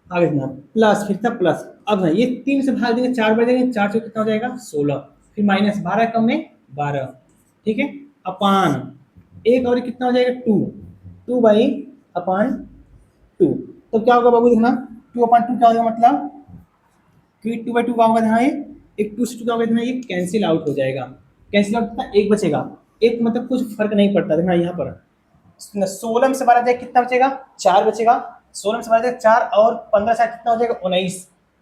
आगे ना प्लस फिर था प्लस। अब ना ये 3 से भाग देंगे 4 बार देंगे 4 से कितना हो जाएगा 16 फिर माइनस 12 कम में 12। ठीक है अपान एक और कितना हो जाएगा 2 2/2। तो क्या होगा बाबू देखना 2/2 क्या होगा मतलब कि 2/2 का होगा देखना ये एक 2 से 2 का होगा देखना ये कैंसिल आउट हो जाएगा। कैंसिल आउट कितना एक बचेगा एक मतलब कुछ फर्क नहीं पड़ता देखना यहाँ पर 16 में से 12 जाएगा कितना बचेगा 4 बचेगा 16 में से 12 जाएगा 4 और 15 से कितना हो जाएगा 19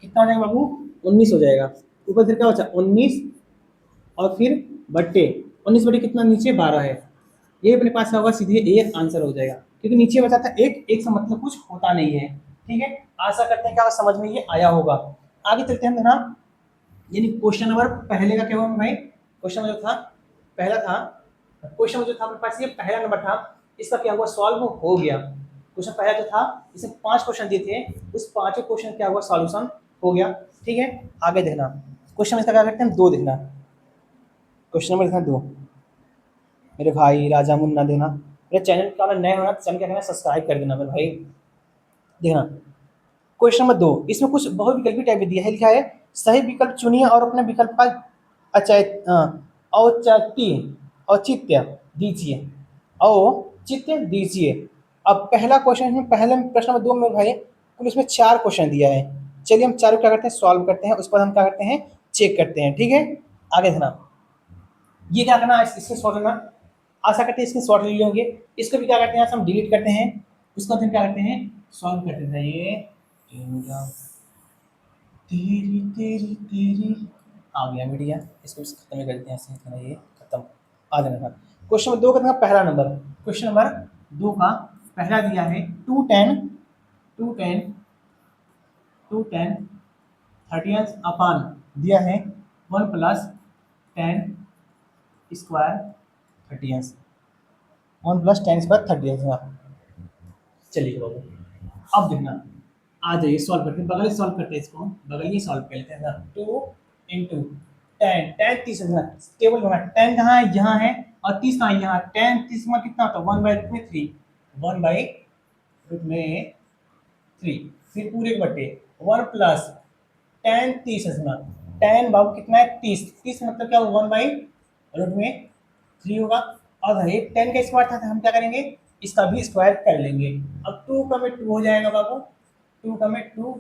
कितना हो जाएगा बाबू 19 हो जाएगा। ऊपर फिर क्या बचा 19 और फिर बट्टे 19 बटे कितना नीचे 12 है। ये अपने पास होगा सीधे ए आंसर हो जाएगा क्योंकि नीचे बचा था एक एक से मतलब कुछ होता नहीं है। ठीक है आशा करते हैं कि आप समझ में ये आया होगा। आगे चलते हैं देखना यानी क्वेश्चन नंबर पहले का क्या हुआ भाई क्वेश्चन जो था पहला था क्वेश्चन जो था अपने पास ये पहला नंबर था इसका क्या हुआ सॉल्व हो गया। क्वेश्चन पहला जो था इसमें 5 क्वेश्चन दिए थे उस 5 क्वेश्चन क्या हुआ सॉल्यूशन हो गया। ठीक है आगे देखना क्वेश्चन इसका क्या करते हैं 2 देखना क्वेश्चन नंबर देखना 2 मेरे भाई राजा मुन्ना देना मेरे चैनल का नए होना चैनल क्या करना सब्सक्राइब कर देना मेरे भाई। देखना क्वेश्चन नंबर 2 इसमें कुछ बहुविकल्पी टाइप में दिया है लिखा है सही विकल्प चुनिए और अपने विकल्प का औचित्य दीजिए औचित्य दीजिए। अब पहला क्वेश्चन में पहले प्रश्न नंबर 2 में भाई कुल इसमें 4 क्वेश्चन दिया है। चलिए हम चारों क्या करते हैं सॉल्व करते हैं उस पर हम क्या करते हैं चेक करते हैं। ठीक है आगे देखना ये क्या करना इसके शॉर्ट करना आशा करते हैं इसके शॉर्ट ले होंगे। इसको भी क्या करते हैं हम डिलीट करते हैं उसको हम क्या करते हैं सॉल्व करते हैं। ये तेरी तेरी तेरी आ गया मीडिया इसको खत्म कर देते हैं ऐसे ये खत्म आ जाना। क्वेश्चन नंबर 2 का पहला नंबर क्वेश्चन नंबर 2 का पहला दिया है 210 30 अपान दिया है 1 + 10 स्क्वायर 30 1 + 10 स्क्वायर 30। चलिए बाबू अब देखना आ जाइए सॉल्व करते हैं बगल सॉल्व करते हैं इसको हम बगल ही सॉल्व कर लेते हैं ना 2 × 10 10 30 टेबल में 10 कहाँ है यहाँ है और 30 कहाँ है यहाँ 10 30 में कितना होता है 1/√3 1/√3 फिर पूरे के बटे 1 + 10 30 है 10 बाबू कितना है 30 30 मतलब क्या 1/√3 होगा। और ये 10 का स्क्वायर था तो हम क्या करेंगे इसका भी स्क्वायर कर लेंगे। अब 2 का में 2 हो जाएगा बाबू 2 का में 2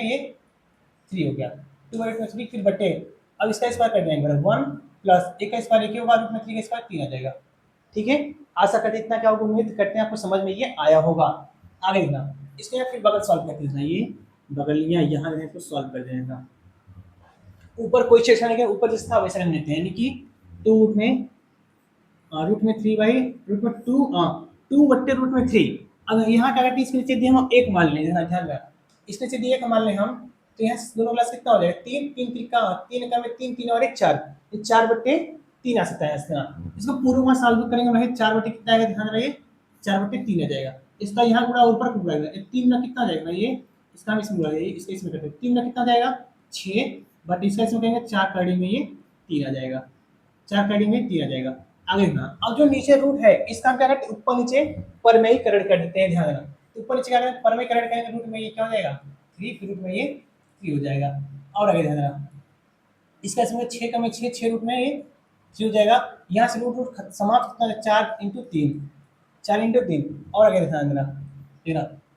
ये 3 हो गया 2/3 फिर बटे अब इसका स्क्वायर कर देंगे 1 + 1 का स्क्वायर 1 होगा √3 का स्क्वायर 3 आ जाएगा। ठीक है आशा करते इतना क्या होगा उम्मीद करते हैं आपको समझ में ये आया होगा। आगे देखना इसके फिर बगल सॉल्व करते हैं ये बगलियाँ यहाँ रहने को सॉल्व कर देना ऊपर कोई चीज नहीं ऊपर जिस था वैसा रख लेते हैं यानी कि 2 √2 अगर यहाँ क्या करते हैं इसके नीचे दिए हम 1 मान लें ध्यान रखना इसके नीचे दिए 1 मान लें हम तो यहाँ दोनों क्लास कितना हो जाएगा 3 3 3 का में 3 3 और 1 4 ये 4/3 आ सकता है इस तरह। इसको पूर्व में सॉल्व करेंगे भाई 4 बटे कितना आएगा ध्यान रखिए 4/3 आ जाएगा। इसका यहाँ गुणा ऊपर गुणा जाएगा 3 में कितना जाएगा ये इसका हम इसमें गुणा जाएगा इसका इसमें करते हैं 3 में कितना जाएगा 6 बट इसका इसमें कहेंगे 4 कड़ी में ये 3 आ जाएगा 4 कड़ी में 3 आ जाएगा। आगे देखना अब जो नीचे रूट है इसका हम क्या करते हैं ऊपर नीचे पर में ही करेक्ट कर देते हैं ध्यान रखना ऊपर नीचे क्या करेंगे पर में करेक्ट करेंगे रूट में ये क्या हो जाएगा 3 फिर रूट में ये 3 हो जाएगा। और आगे ध्यान रखना इसका इसमें 6 का में 6 रूट में ये 3 हो जाएगा। यहाँ से रूट समाप्त कितना 4 × 3 और आगे ध्यान देना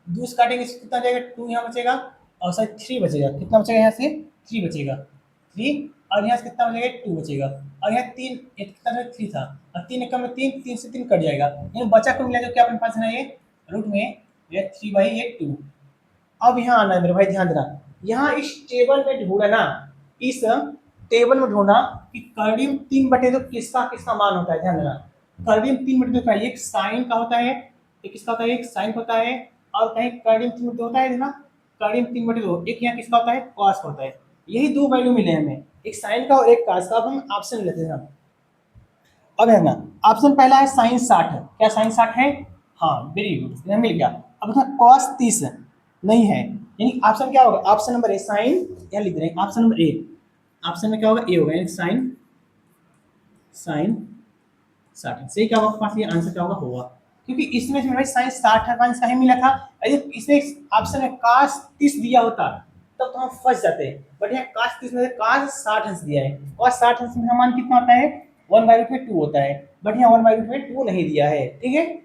दूस काटेंगे कितना जाएगा 2 यहाँ बचेगा और शायद 3 बचेगा कितना बचेगा यहाँ से 3 बचेगा 3 और यहाँ से कितना बचेगा 2 बचेगा और यहाँ 3 कितना 3 था और 3 एकम में 3 से 3 कट जाएगा यानी बचा को मिला जो क्या अपने पास है ये रूट में ये 3/2। अब यहाँ आना है मेरे भाई ध्यान देना यहाँ इस टेबल में ढूंढना, इस टेबल में ढूंढना कि कर्डियम 3/2 किसका किसका मान होता है। ध्यान देना, कर्डियम 3/2 का एक साइन का होता है, एक किसका होता है, एक साइन होता है, और कहीं कर्डियम 3/2 होता है ना, कर्डियम 3/2 एक यहाँ किसका होता है, कॉस का होता है। यही दो वैल्यू मिले हमें, एक साइन का और एक कॉस का। अब हम ऑप्शन लेते हैं। अब है ना, ऑप्शन पहला है साइन 60 है, क्या साइन 60 है, हाँ वेरी गुड, मिल गया। अब कॉस 30 नहीं है, यानी ऑप्शन क्या होगा, ऑप्शन नंबर ए साइन, यहाँ लिख रहे हैं ऑप्शन नंबर ए, ऑप्शन में क्या होगा, ए होगा, यानी साइन साइन 60 सही क्या होगा, पास ये आंसर क्या होगा, क्योंकि इसमें से भाई साइन 60 का आंसर ही मिला था। यदि इसने ऑप्शन में cos 30 दिया होता तब तो हम फंस जाते, बट यहाँ cos 30 में cos 60 अंश दिया है, cos 60 अंश में मान कितना होता है, 1/2 होता है, बट यहाँ 1/2 नहीं दिया है। ठीक है,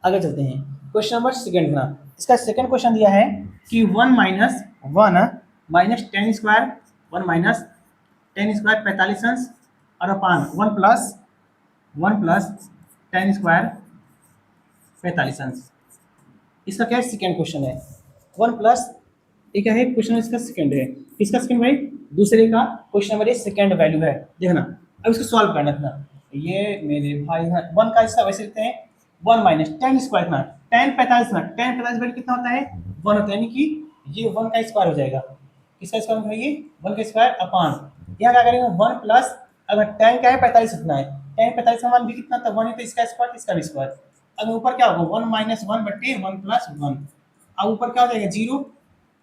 आगे चलते हैं, क्वेश्चन नंबर सेकंड ना, इसका सेकंड क्वेश्चन दिया है कि 1 माइनस 10 स्क्वायर, 1 माइनस 10 स्क्वायर 45 अंश, और अपान 1 प्लस 10 स्क्वायर 45 अंश। इसका क्या है, सेकेंड क्वेश्चन है। 1 प्लस ये क्या है, क्वेश्चन इसका सेकंड है, किसका सेकंड भाई, दूसरे का, क्वेश्चन नंबर ये सेकंड वैल्यू है, देखना। अब इसको सॉल्व करना था, ये मेरे भाई 1 का इसका वैसे लिखते हैं 1 माइनस 10 स्क्वायर ना, 10 45 ना, 10 45 वैल्यू कितना होता है, 1 होता है, यानी कि ये 1 का स्क्वायर हो जाएगा, किसका स्क्वायर होगा, ये 1 का स्क्वायर अपान, यहाँ क्या करेंगे 1 प्लस, अगर 10 क्या है 45 इतना है, 10 45 का मान भी कितना था 1 है, तो इसका स्क्वायर इसका भी स्क्वायर। अब ऊपर क्या होगा 1 माइनस 1/1 प्लस 1, अब ऊपर क्या हो जाएगा 0,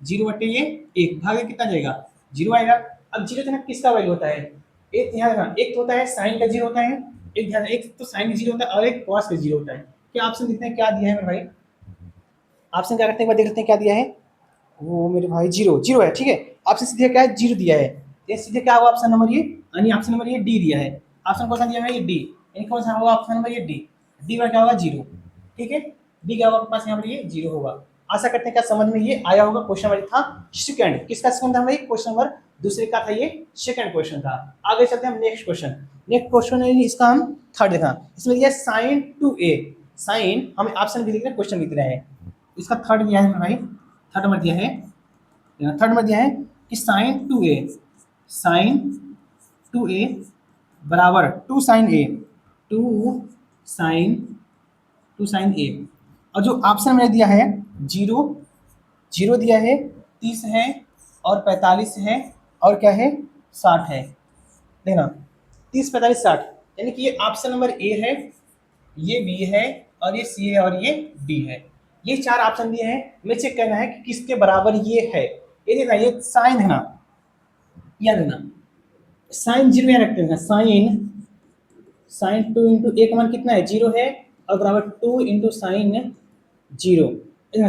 0/ये 1 भागे कितना जाएगा 0 आएगा। अब 0 जो है किसका वैल्यू होता है, एक ध्यान रखना, एक तो होता है साइन का 0 होता है, एक ध्यान, एक तो साइन का 0 होता है और एक कॉस का 0 होता है। क्या ऑप्शन देखते हैं क्या दिया है मेरे भाई, ऑप्शन क्या करते हैं, एक बार देख लेते हैं क्या दिया है, वो मेरे भाई 0 है, ठीक है, ऑप्शन सीधे क्या है 0 दिया है, ये सीधे क्या होगा ऑप्शन नंबर ये, यानी ऑप्शन नंबर ये डी दिया है, ऑप्शन कौन सा दिया है ये डी, यानी कौन सा होगा ऑप्शन नंबर ये डी, डी का क्या होगा 0, ठीक है, डी क्या होगा आपके पास यहाँ पर ये 0 होगा। आशा करते हैं क्या समझ में ये आया होगा। क्वेश्चन नंबर था सेकंड, किसका सेकंड था भाई, क्वेश्चन नंबर दूसरे का था, ये सेकंड क्वेश्चन था। आगे चलते हैं हम नेक्स्ट क्वेश्चन, नेक्स्ट क्वेश्चन है इसका हम थर्ड देखा, इसमें दिया साइन 2a, साइन हम ऑप्शन भी लिख रहे हैं क्वेश्चन लिख रहे हैं, इसका थर्ड दिया है भाई, थर्ड नंबर दिया है, थर्ड में दिया है कि साइन 2a बराबर 2 साइन ए, 2 साइन ए, और जो ऑप्शन में दिया है 0 दिया है, 30 है और 45 है और क्या है 60 है, देखना 30 45 60, यानी कि ये ऑप्शन नंबर ए है, ये बी है और ये सी है और ये डी है, ये चार ऑप्शन दिए हैं, हमें चेक करना है कि किसके बराबर ये है। ये देखना, ये साइन है ना, याद रखना साइन 0 यहाँ रखते हैं, साइन 2 इंटू ए का मान कितना है 0 है, और बराबर 2 इंटू साइन 0,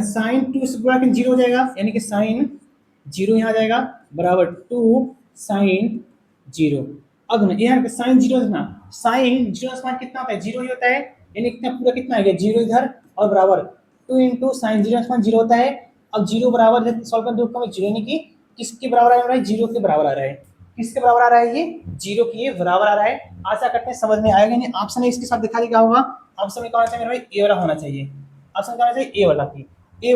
साइन 2 से गुणा कर 0 हो जाएगा, यानी कि साइन 0 यहाँ जाएगा बराबर 2 साइन 0। अब ना यहाँ साइन 0 देखना, साइन 0 का मान कितना होता है 0 ही होता है, यानी कितना पूरा कितना है 0 इधर, और बराबर 2 इंटू साइन 0 का मान 0 होता है। अब 0 बराबर सॉल्व कर दो, 0 यानी कि किसके बराबर आ रहा है, 0 के बराबर आ रहा है, किसके बराबर आ रहा है, ये 0 के ये बराबर आ रहा है। आशा करते हैं समझ में आएगा, नहीं ऑप्शन है इसके साथ दिखा क्या होगा, ऑप्शन में क्या होना चाहिए मेरे भाई ए वाला होना चाहिए, ऑप्शन क्या होना चाहिए ए वाला की, ए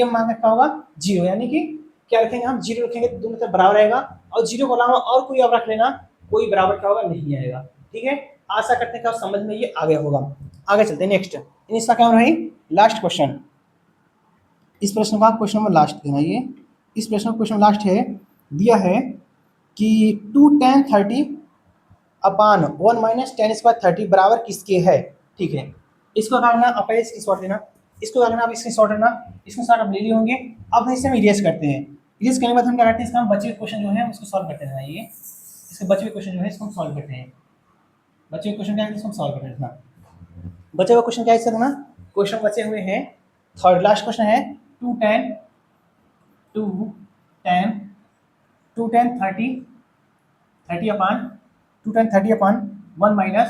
मान क्या होगा 0, यानी कि क्या रखेंगे हम 0 रखेंगे तो दोनों तरफ बराबर आएगा, और 0 को अलावा और कोई अब रख लेना, कोई बराबर क्या होगा नहीं आएगा। ठीक है, आशा करते हैं क्या समझ में ये आ गया होगा। आगे चलते हैं नेक्स्ट, इसका क्या होना है लास्ट क्वेश्चन, इस प्रश्न का क्वेश्चन नंबर लास्ट देना, ये इस प्रश्न का क्वेश्चन लास्ट है, दिया है कि 2 tan 30 अपान 1 माइनस 10 स्क्वायर 30 बराबर किसके है। ठीक है, इसको करना आप पहले इसकी शॉर्ट लेना, इसको करना आप इसकी शॉर्ट लेना, इसके साथ आप ले लिए होंगे। अब इसे हम इरेज करते हैं, इरेज करने के बाद हम क्या करते हैं, इसका हम बचे हुए क्वेश्चन जो है उसको सॉल्व करते हैं। ये इसके बचे हुए क्वेश्चन जो है इसको हम सॉल्व करते हैं, बचे हुए क्वेश्चन क्या है इसको हम सॉल्व करते हैं। बचे हुए क्वेश्चन क्या है इसका करना, क्वेश्चन बचे हुए हैं थर्ड लास्ट क्वेश्चन है 2 tan 30 अपान 1 माइनस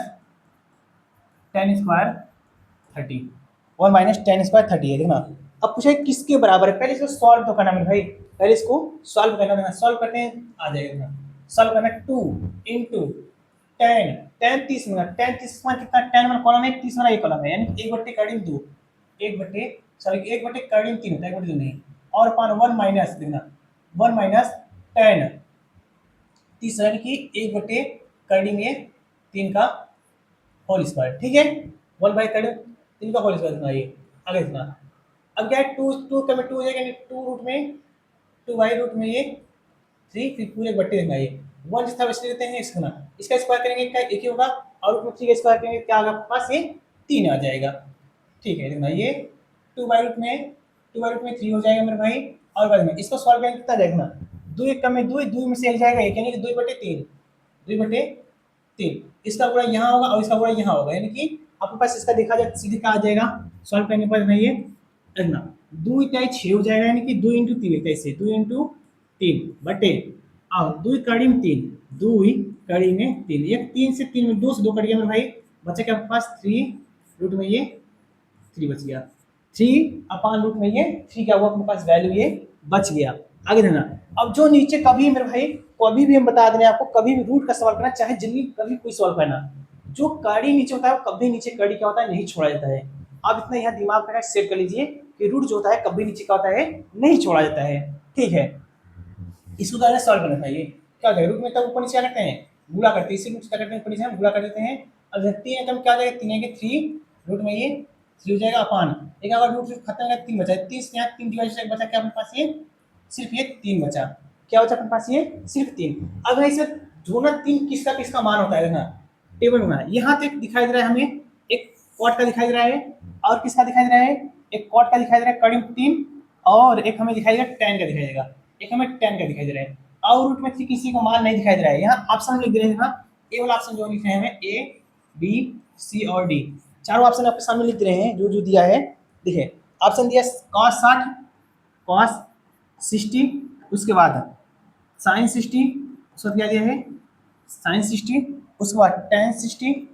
10 स्क्वायर 30, 1 माइनस 10 स्क्वायर 30 है, देखना। अब पूछा है किसके बराबर है, पहले इसको सॉल्व तो करना मेरे भाई, पहले इसको सॉल्व करना, देखना सॉल्व करते हैं आ जाएगा, सॉल्व करना 2 इंटू 10 10 30 में 10 30 मान कितना, 10 वाला कॉलम है 30 वाला ये कॉलम है, यानी 1/2 1/3 होता है 1/2 नहीं, और अपान 1 माइनस देखना 1 माइनस टेन तीसरा यानी कि 1/3 में 3 का होल स्क्वायर, ठीक है। 1/3 का होल स्क्वायर ये आगे इतना। अब क्या है, टू टू का में टू हो जाएगा, टू रूट में 2/रूट में ये 3, फिर पूरे बट्टे देना ये 1 जितना बचते देते हैं इसको ना, इसका स्क्वायर करेंगे क्या एक ही होगा, और रूट में 3 का स्क्वायर करेंगे क्या होगा आपके पास, ये 3 आ जाएगा, ठीक है। देखना ये 2/रूट में 3 हो जाएगा मेरे भाई, और बाद में इसको सॉल्व करेंगे कितना देखना, 2 एक कम में 2, 2 में से एक जाएगा एक, यानी कि 2/3, 2/3 इसका गुणा यहाँ होगा और इसका गुणा यहाँ होगा, यानी कि आपके पास इसका देखा जाए सीधे क्या आ जाएगा, सॉल्व करने पर ये देखना 2 इकाई 6 हो जाएगा, यानी कि 2 इंटू 3 कैसे 2 इंटू 3 बटे और 2 कड़ी में 3, 2 कड़ी में 3, ये 3 से 3 में 2 से 2 कट गया मेरे भाई, बचा क्या आपके पास 3 रूट में ये 3 बच गया, 3/रूट में ये 3 क्या हुआ अपने पास वैल्यू ये बच गया। आगे देखना, अब जो नीचे कभी मेरे भाई कभी भी हम बता दें आपको, कभी भी रूट का सवाल करना चाहे जिंदगी कभी कोई सवाल करना, जो कड़ी नीचे होता है कभी नीचे कड़ी क्या होता है नहीं छोड़ा जाता है। आप इतना यहाँ दिमाग में सेट कर लीजिए कि रूट जो होता है कभी नीचे क्या होता है नहीं छोड़ा जाता है, ठीक है। इसको तो सॉल्व करना चाहिए, क्या करें रूट में तब ऊपर नीचे करते हैं गुणा करते हैं, इसी रूट क्या करते हैं ऊपर नीचे हम गुणा कर देते हैं। अब 3 है तो क्या हो जाएगा 3 है कि 3 रूट में ये 3 हो जाएगा अपान एक, अगर रूट खत्म हो गया 3 बचा, 30 यहाँ 3 डिवाइड से बचा क्या अपने पास ये सिर्फ ये 3 बचा, क्या बचा अपने पास ये सिर्फ 3। अब इसे ढूंढना 3 किसका किसका मान होता है, देखना टेबल में यहाँ तक दिखाई दे रहा है हमें, एक कॉट का दिखाई दे रहा है और किसका दिखाई दे रहा है, एक कॉट का दिखाई दे रहा है कड़ी 3, और एक हमें दिखाई दे रहा है tan का दिखाई देगा, एक हमें tan का दिखाई दे रहा है, और रूट में 3 किसी को मान नहीं दिखाई दे रहा है। यहाँ ऑप्शन लिख दे रहे हैं ना, ए वाला ऑप्शन जो लिख रहे हैं हमें ए बी सी और डी, चारों ऑप्शन आपके सामने लिख रहे हैं जो जो दिया है। देखिए ऑप्शन दिया cos 60 cos 60, उसके बाद sin 60, उसका क्या दिया है sin 60, उसके बाद tan 60,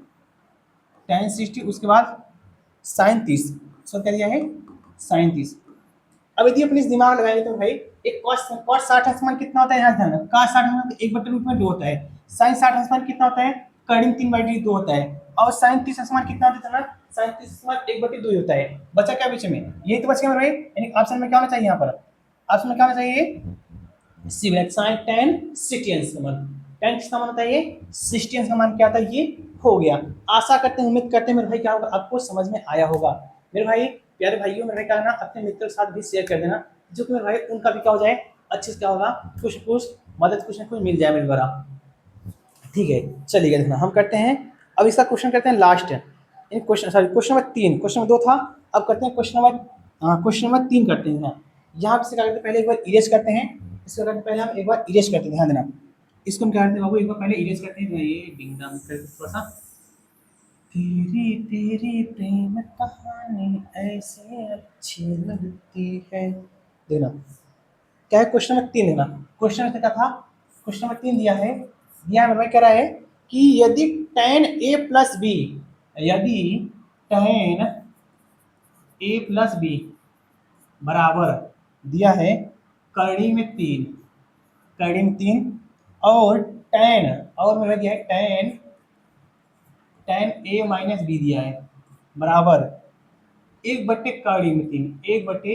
उसके बाद sin 30, उसका क्या दिया है sin 30। अब यदि अपने इस दिमाग लगाएंगे तो भाई एक cos 60 का मान कितना होता है, यहाँ ध्यान रखना cos 60 1 बटे रूट में 2 होता है, sin 60 का मान कितना होता है कड़ी 3 बटे 2 होता है, और sin 30 का मान कितना होता है ना, sin 30 का मान 1 बटे 2 होता है। बचा क्या बीच में, यही तो बच गया भाई, यानी ऑप्शन में क्या होना चाहिए, यहाँ पर ऑप्शन में क्या होना चाहिए सी sin tan 60 का मान, tan किसका मान होता है ये 60 का मान क्या होता है ये हो गया। आशा करते हैं उम्मीद करते हैं मेरे भाई क्या होगा आपको समझ में आया होगा। मेरे भाई प्यारे भाइयों मेरे भाई क्या करना अपने मित्रों के साथ भी शेयर कर देना, जो कि मेरे भाई उनका भी क्या हो जाए अच्छे से क्या होगा कुछ मदद कुछ ना कुछ मिल जाए मेरे द्वारा, ठीक है। चलिए देखना हम करते हैं अब इसका क्वेश्चन करते हैं last, question sorry question number 3, question number 2 था, अब करते हैं क्वेश्चन नंबर 3 करते हैं ना। यहाँ से क्या करते हैं पहले एक बार इरेज करते हैं, इसको करते पहले हम एक बार इरेज करते हैं, ध्यान देना इसको हम क्या करते हैं बाबू एक बार पहले इरेज करते हैं, ये डिंग डंग करके थोड़ा सा तेरी तेरी प्रेम कहानी ऐसे अच्छी लगती है। देखना क्या है क्वेश्चन नंबर 3, देखना क्वेश्चन क्या था, क्वेश्चन नंबर 3 दिया है, मैं कह रहा है कि यदि tan a प्लस बी, यदि tan a प्लस बी बराबर दिया है कड़ी में 3 और tan और मेरा दिया है tan a माइनस बी दिया है बराबर 1 बटे कड़ी में 3, 1 बटे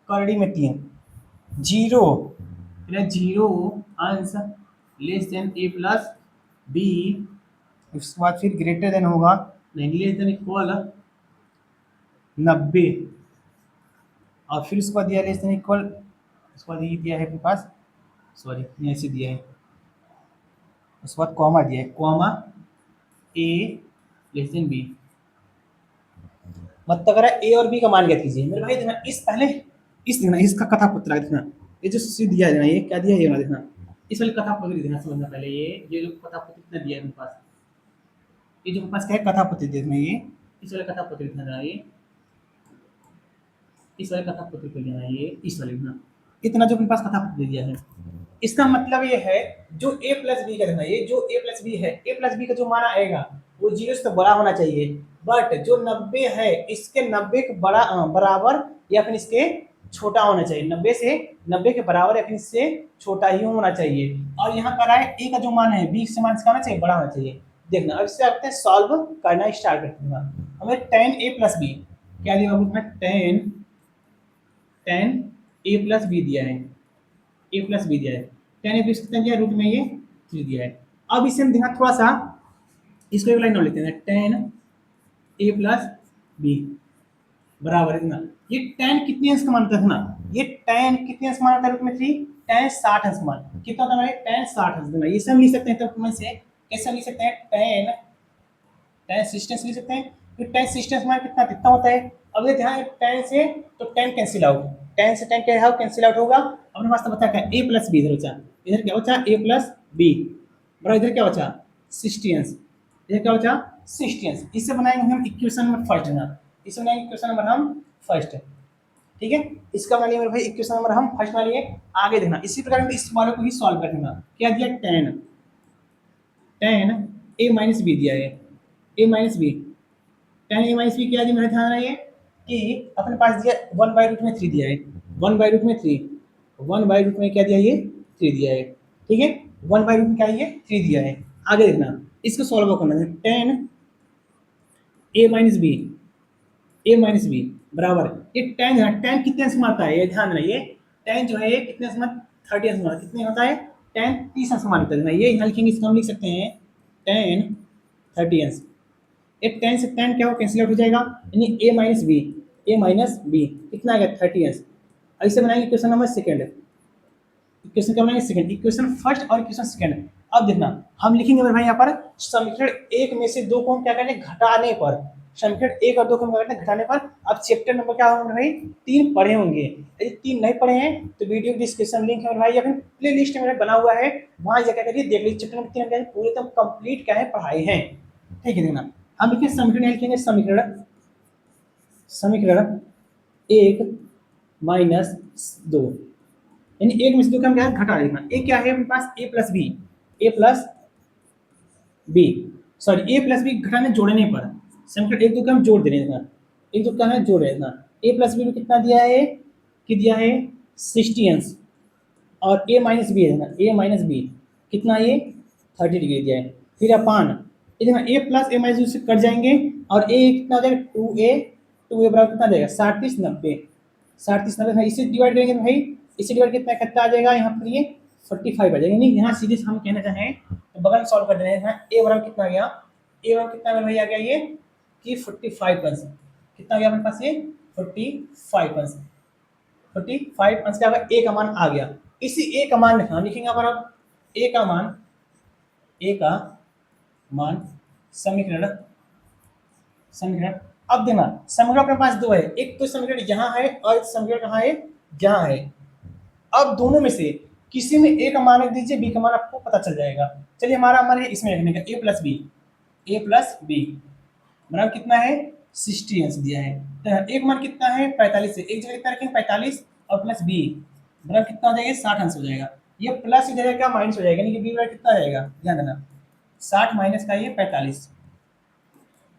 कड़ी में 3, 0 अंश less than a plus B, उसके बाद फिर ग्रेटर देन होगा नहीं लेस देन इक्वल 90, और फिर उसके बाद दिया लेस देन इक्वल, उसके बाद ये दिया है आपके पास सॉरी ऐसे दिया है, उसके बाद कॉमा दिया है comma a less than b, मतलब अगर ए और बी का मान ज्ञात कीजिए। मेरे भाई देखना इस पहले इस देखना इसका कथा पत्र देखना, ये जो सी दिया है ना ये क्या दिया है ये वाला देखना, इस वाले कथा पत्र देखना समझना पहले, ये जो कथा पत्र कितना दिया है मेरे पास, ये जो मेरे पास क्या है कथा पत्र देखना, ये इस वाले कथा पत्र देखना, ये इस वाले कथा पत्र को लेना, ये इस वाले देखना इतना जो मेरे पास कथा पत्र दिया है, इसका मतलब ये है जो a प्लस बी का देखना, ये जो a प्लस बी है a प्लस बी का जो मान आएगा वो 0 से तो बड़ा होना चाहिए, बट जो 90 है इसके 90 के बराबर या फिर इसके छोटा होना चाहिए, 90 के बराबर या फिर इससे छोटा ही होना चाहिए। और यहाँ पर आए a का जो मान है b से मान इसका होना चाहिए बड़ा होना चाहिए। देखना अब इससे आपने सॉल्व करना स्टार्ट करते हैं, हमें tan a प्लस बी क्या दिया, tan a प्लस बी दिया है, ए प्लस बी दिया है, टेन ए प्लस कितना दिया है, रूट में ये 3 दिया है। अब इसे हम देखना थोड़ा सा, इसको एक लाइन और लेते हैं, टेन ए प्लस बी बराबर है ना, ये टेन कितने अंश का मान था ना, ये टेन कितने अंश का मान था रूट में 3, टेन 60 अंश का मान कितना होता है, टेन 60 अंश देना, ये सब लिख सकते हैं तो से कैसे लिख सकते हैं, टेन टेन सिस्टेंस लिख सकते हैं, तो टेन सिस्टेंस मान कितना कितना होता है, अब ये ध्यान टेन से तो टेन कैंसिल आउट, टेन से टेन क्या कैंसिल आउट होगा, अपने पास तो बता क्या ए प्लस बी इधर बचा, इधर क्या बचा ए प्लस बी बराबर इधर क्या बचा 60 अंश, इधर क्या बचा 60 अंश, इससे बनाएंगे हम इक्वेशन नंबर फर्स्ट ना, इससे बनाएंगे इक्वेशन नंबर हम फर्स्ट, ठीक है, इसका बना लिया मेरे भाई इक्वेशन नंबर हम फर्स्ट बना लिए। आगे देखना इसी प्रकार में इस वाले को ही सॉल्व करना, क्या दिया टेन टेन ए माइनस बी दिया है, ए माइनस बी, टेन ए माइनस बी क्या दिया, मेरा ध्यान रहिए कि अपने पास दिया 1/√3 दिया है, 1/√3, 1/√में क्या दिया ये 3 दिया है, ठीक है, 1/√में क्या है ये 3 दिया है। आगे देखना इसको सॉल्व करना है, टेन ए माइनस बी, ए माइनस बी बराबर, ये टेन है, टेन कितने अंश में आता है, ये ध्यान रहिए, टेन जो है ये कितने अंश में 30 अंश में कितने होता है, टेन 30 अंश में आता है, ये यहाँ लिखेंगे, इसको हम लिख सकते हैं टेन 30 अंश, एक टेन से टेन क्या हो कैंसिल आउट हो जाएगा, यानी ए माइनस बी, ए माइनस बी कितना आ गया 30 अंश। ऐसे बनाएंगे इक्वेशन नंबर सेकंड, इक्वेशन क्या बनाएंगे सेकंड, इक्वेशन फर्स्ट और इक्वेशन सेकंड। अब देखना हम लिखेंगे मेरे भाई यहाँ पर समीकरण एक में से दो को हम क्या करेंगे घटाने पर, समीकरण एक और दो को हम क्या करते हैं घटाने पर। अब चैप्टर नंबर क्या होंगे भाई 3 पढ़े होंगे, यदि 3 नहीं पढ़े हैं तो वीडियो डिस्क्रिप्शन लिंक है भाई या फिर प्ले लिस्ट में बना हुआ है, वहाँ जाकर करिए देख लीजिए चैप्टर नंबर 3 पूरे एकदम कंप्लीट क्या है पढ़ाई है, ठीक है। देखना हम लिखेंगे समीकरण लिखेंगे समीकरण, समीकरण एक माइनस दो, यानी एक में से दो का हम क्या है घटा देना, एक क्या है अपने पास ए प्लस बी, ए प्लस बी सॉरी ए प्लस बी घटाने जोड़ने पर समीकरण एक दो का हम जोड़ दे रहे हैं, एक दो का है जोड़ रहे हैं, ए प्लस बी में कितना दिया है कि दिया है 60 अंश, और ए माइनस बी है ना, ए माइनस बी कितना ये 30 डिग्री दिया है, फिर अपान इधर ए प्लस ए माइनस से कट जाएंगे और ए कितना आ जाएगा 2a बराबर कितना देगा 37 90, 37 90 इसे डिवाइड करेंगे तो भाई इसे डिवाइड कितना आ जाएगा यहाँ पर ये 45 आ जाएगा, यानी यहाँ सीधे हम कहना चाहें तो बगल में सॉल्व कर देना है, यहाँ ए बराबर कितना आ गया, ए बराबर कितना भाई आ गया ये कि 45 अंश, कितना आ गया अपने पास ये 45 अंश, 45 अंश क्या ए का मान आ गया, इसी ए का मान हम लिखेंगे पर अब ए का मान, ए का मान समीकरण, समीकरण अब देना समीकरण अपने पास दो है, एक तो समीकरण यहाँ है और एक समीकरण कहाँ है यहाँ है, अब दोनों में से किसी में ए का मान रख दीजिए, बी का मान आपको पता चल जाएगा। चलिए हमारा मान है इसमें रखने का ए प्लस बी बराबर कितना है 60 अंश दिया है, तो एक मान कितना है 45 है, एक जगह कितना रखेंगे 45 और प्लस बी बराबर कितना हो जाएगा 60 अंश हो जाएगा, ये प्लस इधर क्या माइनस हो जाएगा, यानी कि बी बराबर कितना आ जाएगा ध्यान देना 60 माइनस का ये 45,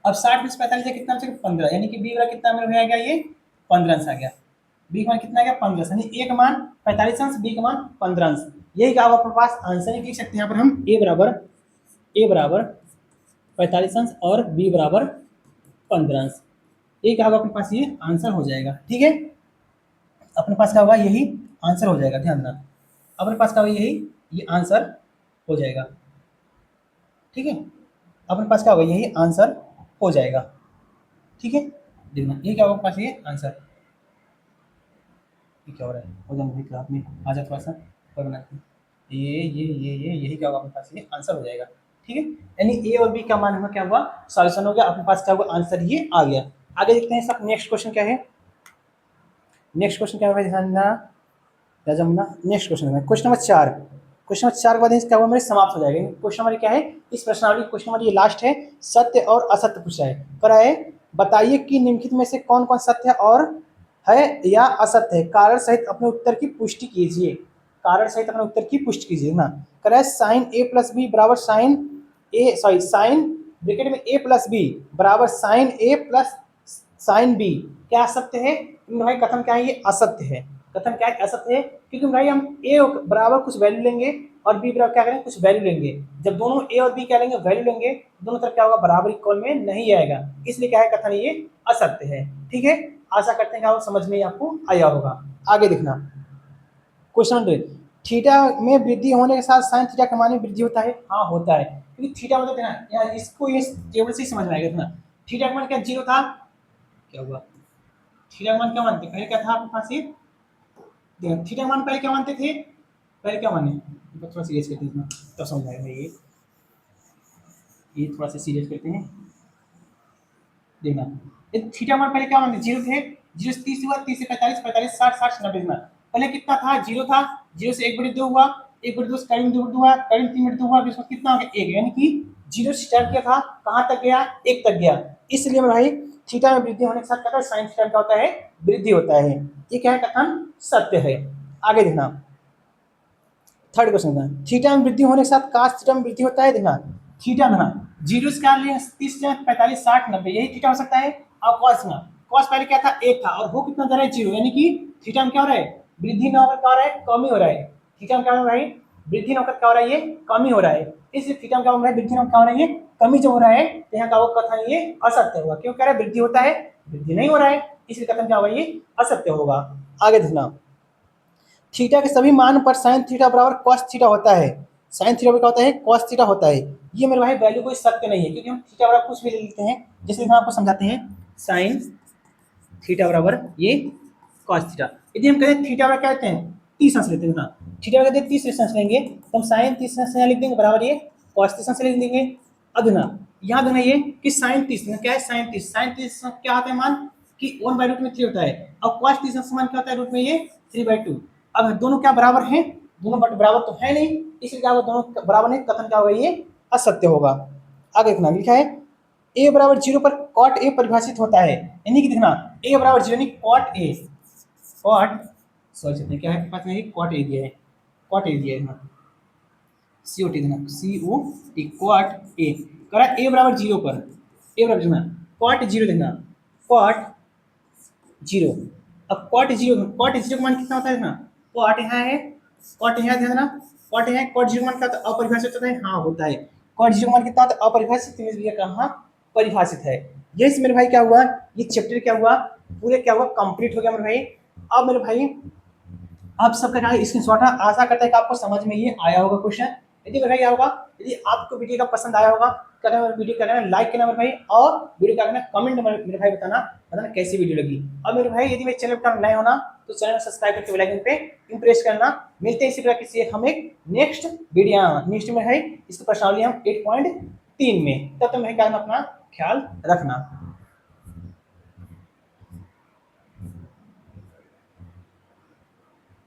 अब 60 में 45 है कितना 15, यानी कि बी बराबर कितना मेरे आ गया ये 15 अंश आ गया, बी का मान कितना आ गया 15 यानी ए का मान 45 अंश बी का मान 15 अंश, यही क्या अपने पास आंसर लिख सकते हैं यहाँ पर हम ए बराबर 45 अंश और बी बराबर 15 अंश, ये क्या होगा अपने पास ये आंसर हो जाएगा, ठीक है, अपने पास क्या होगा यही आंसर हो जाएगा, ध्यान देना अपने पास क्या होगा यही ये आंसर हो जाएगा, ठीक है, अपने पास क्या होगा यही आंसर हो जाएगा, ठीक है, देखना ये क्या होगा अपने पास ये आंसर, ये क्या हो रहा है हो जाए क्लास में आ जाए थोड़ा सा और बनाते हैं, ये यही क्या होगा अपने पास ये आंसर हो जाएगा, ठीक है, यानी ए और बी का मान हमें क्या हुआ सॉल्यूशन हो गया, अपने पास क्या होगा आंसर ये आ गया। आगे देखते हैं सब नेक्स्ट क्वेश्चन क्या है, नेक्स्ट क्वेश्चन क्या है ध्यान देना जमुना, नेक्स्ट क्वेश्चन है क्वेश्चन नंबर 4, क्वेश्चन नंबर 4 के बाद क्या हुआ मेरे समाप्त हो जाएगा, क्वेश्चन नंबर क्या है इस प्रश्नावली क्वेश्चन नंबर ये लास्ट है, सत्य और असत्य पूछा है, करा है बताइए कि निम्नलिखित में से कौन कौन सत्य और है या असत्य है, कारण सहित अपने उत्तर की पुष्टि कीजिए, कारण सहित अपने उत्तर की पुष्टि कीजिए ना, करा है साइन ए प्लस बी बराबर साइन ए सॉरी साइन ब्रैकेट में ए प्लस बी बराबर साइन ए प्लस साइन बी क्या सत्य है भाई, कथन क्या है ये असत्य है, कथन क्या है असत्य है, क्योंकि भाई हम ए बराबर कुछ वैल्यू लेंगे और बी बराबर क्या करेंगे कुछ वैल्यू लेंगे, जब दोनों ए और बी क्या लेंगे वैल्यू लेंगे दोनों तरफ क्या होगा बराबर इक्वल में नहीं आएगा, इसलिए क्या है कथन ये असत्य है, ठीक है, आशा करते हैं कि आप समझ में आपको आया होगा। आगे देखना क्वेश्चन नंबर थीटा में वृद्धि होने के साथ साइन थीटा के मान में वृद्धि होता है, हाँ होता है, क्योंकि थीटा मतलब ना यार इसको ये टेबल से ही समझ में आएगा ना। थीटा का मान क्या 0 था, क्या हुआ, थीटा का मान क्या मानते पहले, क्या था आपके पास ये, देखो थीटा का मान पहले क्या मानते थे, पहले क्या माने, थोड़ा सीरियस करते हैं तब समझ आएगा ये थोड़ा सा सीरियस करते हैं, देखना ये थीटा मान पहले क्या मानते, 0 थे, 0 से 30 हुआ, 30 से 45, 45 60 60 90 में पहले कितना था, 0 था, 0 से 1/2 हुआ, 1/2 से करीब 2 हुआ, करीब 3/2 हुआ, इसमें कितना हो गया 1, यानी कि 0 से स्टार्ट किया था, कहाँ तक गया 1 तक गया, इसलिए मेरे भाई थीटा में वृद्धि होने के साथ क्या साइन थीटा क्या होता है, वृद्धि होता है, ये क्या है कथन सत्य है। आगे देखना थर्ड क्वेश्चन का, थीटा में वृद्धि होने के साथ कास थीटा में वृद्धि होता है, देखना थीटा में ना 0 से क्या ले 30 45 60 90 यही थीटा हो सकता है, और कॉस ना कॉस पहले क्या था 1 था, और वो कितना जा रहा है 0, यानी कि थीटा में क्या हो रहा है वृद्धि ना होकर क्या हो रहा है कमी हो रहा है, थीटा में क्या हो रहा है वृद्धि ना होकर क्या हो रहा है ये कमी हो रहा है, इसलिए थीटा में क्या हो रहा है वृद्धि ना क्या हो रहा है ये कमी जो हो रहा है, तो यहाँ का वो कथन ये असत्य होगा, क्यों कह रहा है वृद्धि होता है वृद्धि नहीं हो रहा है, इसलिए कथन क्या होगा ये असत्य होगा। आगे देखना थीटा के सभी मान पर साइन थीटा बराबर कॉस थीटा होता है, साइन थीटा क्या होता है कॉस थीटा होता है, ये मेरे भाई वैल्यू कोई सत्य नहीं है, क्योंकि हम थीटा बराबर कुछ भी ले लेते हैं, जैसे हम आपको समझाते हैं साइन थीटा बराबर ये कॉस थीटा, यदि हम कहते हैं थीटा बराबर क्या कहते हैं 30 अंश लेते हैं ना, थीटा बराबर कहते हैं 30 अंश लेंगे तो हम साइन 30 अंश लिख देंगे बराबर ये कॉस 30 अंश लिख देंगे। अब ना याद रखना ये कि साइन 30 क्या है साइन 30 क्या होता है मान कि 1/√3 होता है, और कॉस 30 अंश मान क्या होता है रूट में ये 3/2। अब दोनों क्या बराबर हैं, दोनों बराबर तो है नहीं, इसलिए क्या होगा दोनों बराबर नहीं, कथन क्या होगा ये असत्य होगा। आगे देखना लिखा है a बराबर 0 पर कॉट ए परिभाषित होता है, यानी कि देखना a बराबर 0 यानी कॉट ए कॉट सॉरी क्या है पास में कॉट ए दिया है, कॉट ए दिया है ना COT देना COT कॉट ए करा a बराबर 0 पर, a बराबर देखना कॉट 0 देखना कॉट 0, अब कॉट 0 का मान कितना होता है देखना कॉट यहाँ है, कॉट यहाँ ध्यान देना कॉट यहाँ कॉट 0 मान क्या होता है अपरिभाषित होता है, हाँ होता है, कॉट 0 मान कितना होता है अपरिभाषित, ये कहाँ परिभाषित है। यस मेरे भाई क्या हुआ ये चैप्टर क्या हुआ पूरे क्या हुआ कंप्लीट हो गया मेरे भाई। अब मेरे भाई आप सबका स्क्रीनशॉट है, आशा करता है कि आपको समझ में ये आया होगा क्वेश्चन, यदि मेरे भाई क्या होगा यदि आपको वीडियो का पसंद आया होगा करना वीडियो करना लाइक करना मेरे भाई, और वीडियो का करना कमेंट मेरे भाई बताना कैसी वीडियो लगी। और मेरे भाई यदि मेरे चैनल पर नए होना तो चैनल सब्सक्राइब करके बेल आइकन पे इंप्रेस करना। मिलते हैं इसी प्रकार किसी हम एक नेक्स्ट में है इसकी प्रश्नावली हम 8.3 में, तब तक मैं क्या अपना ख्याल रखना।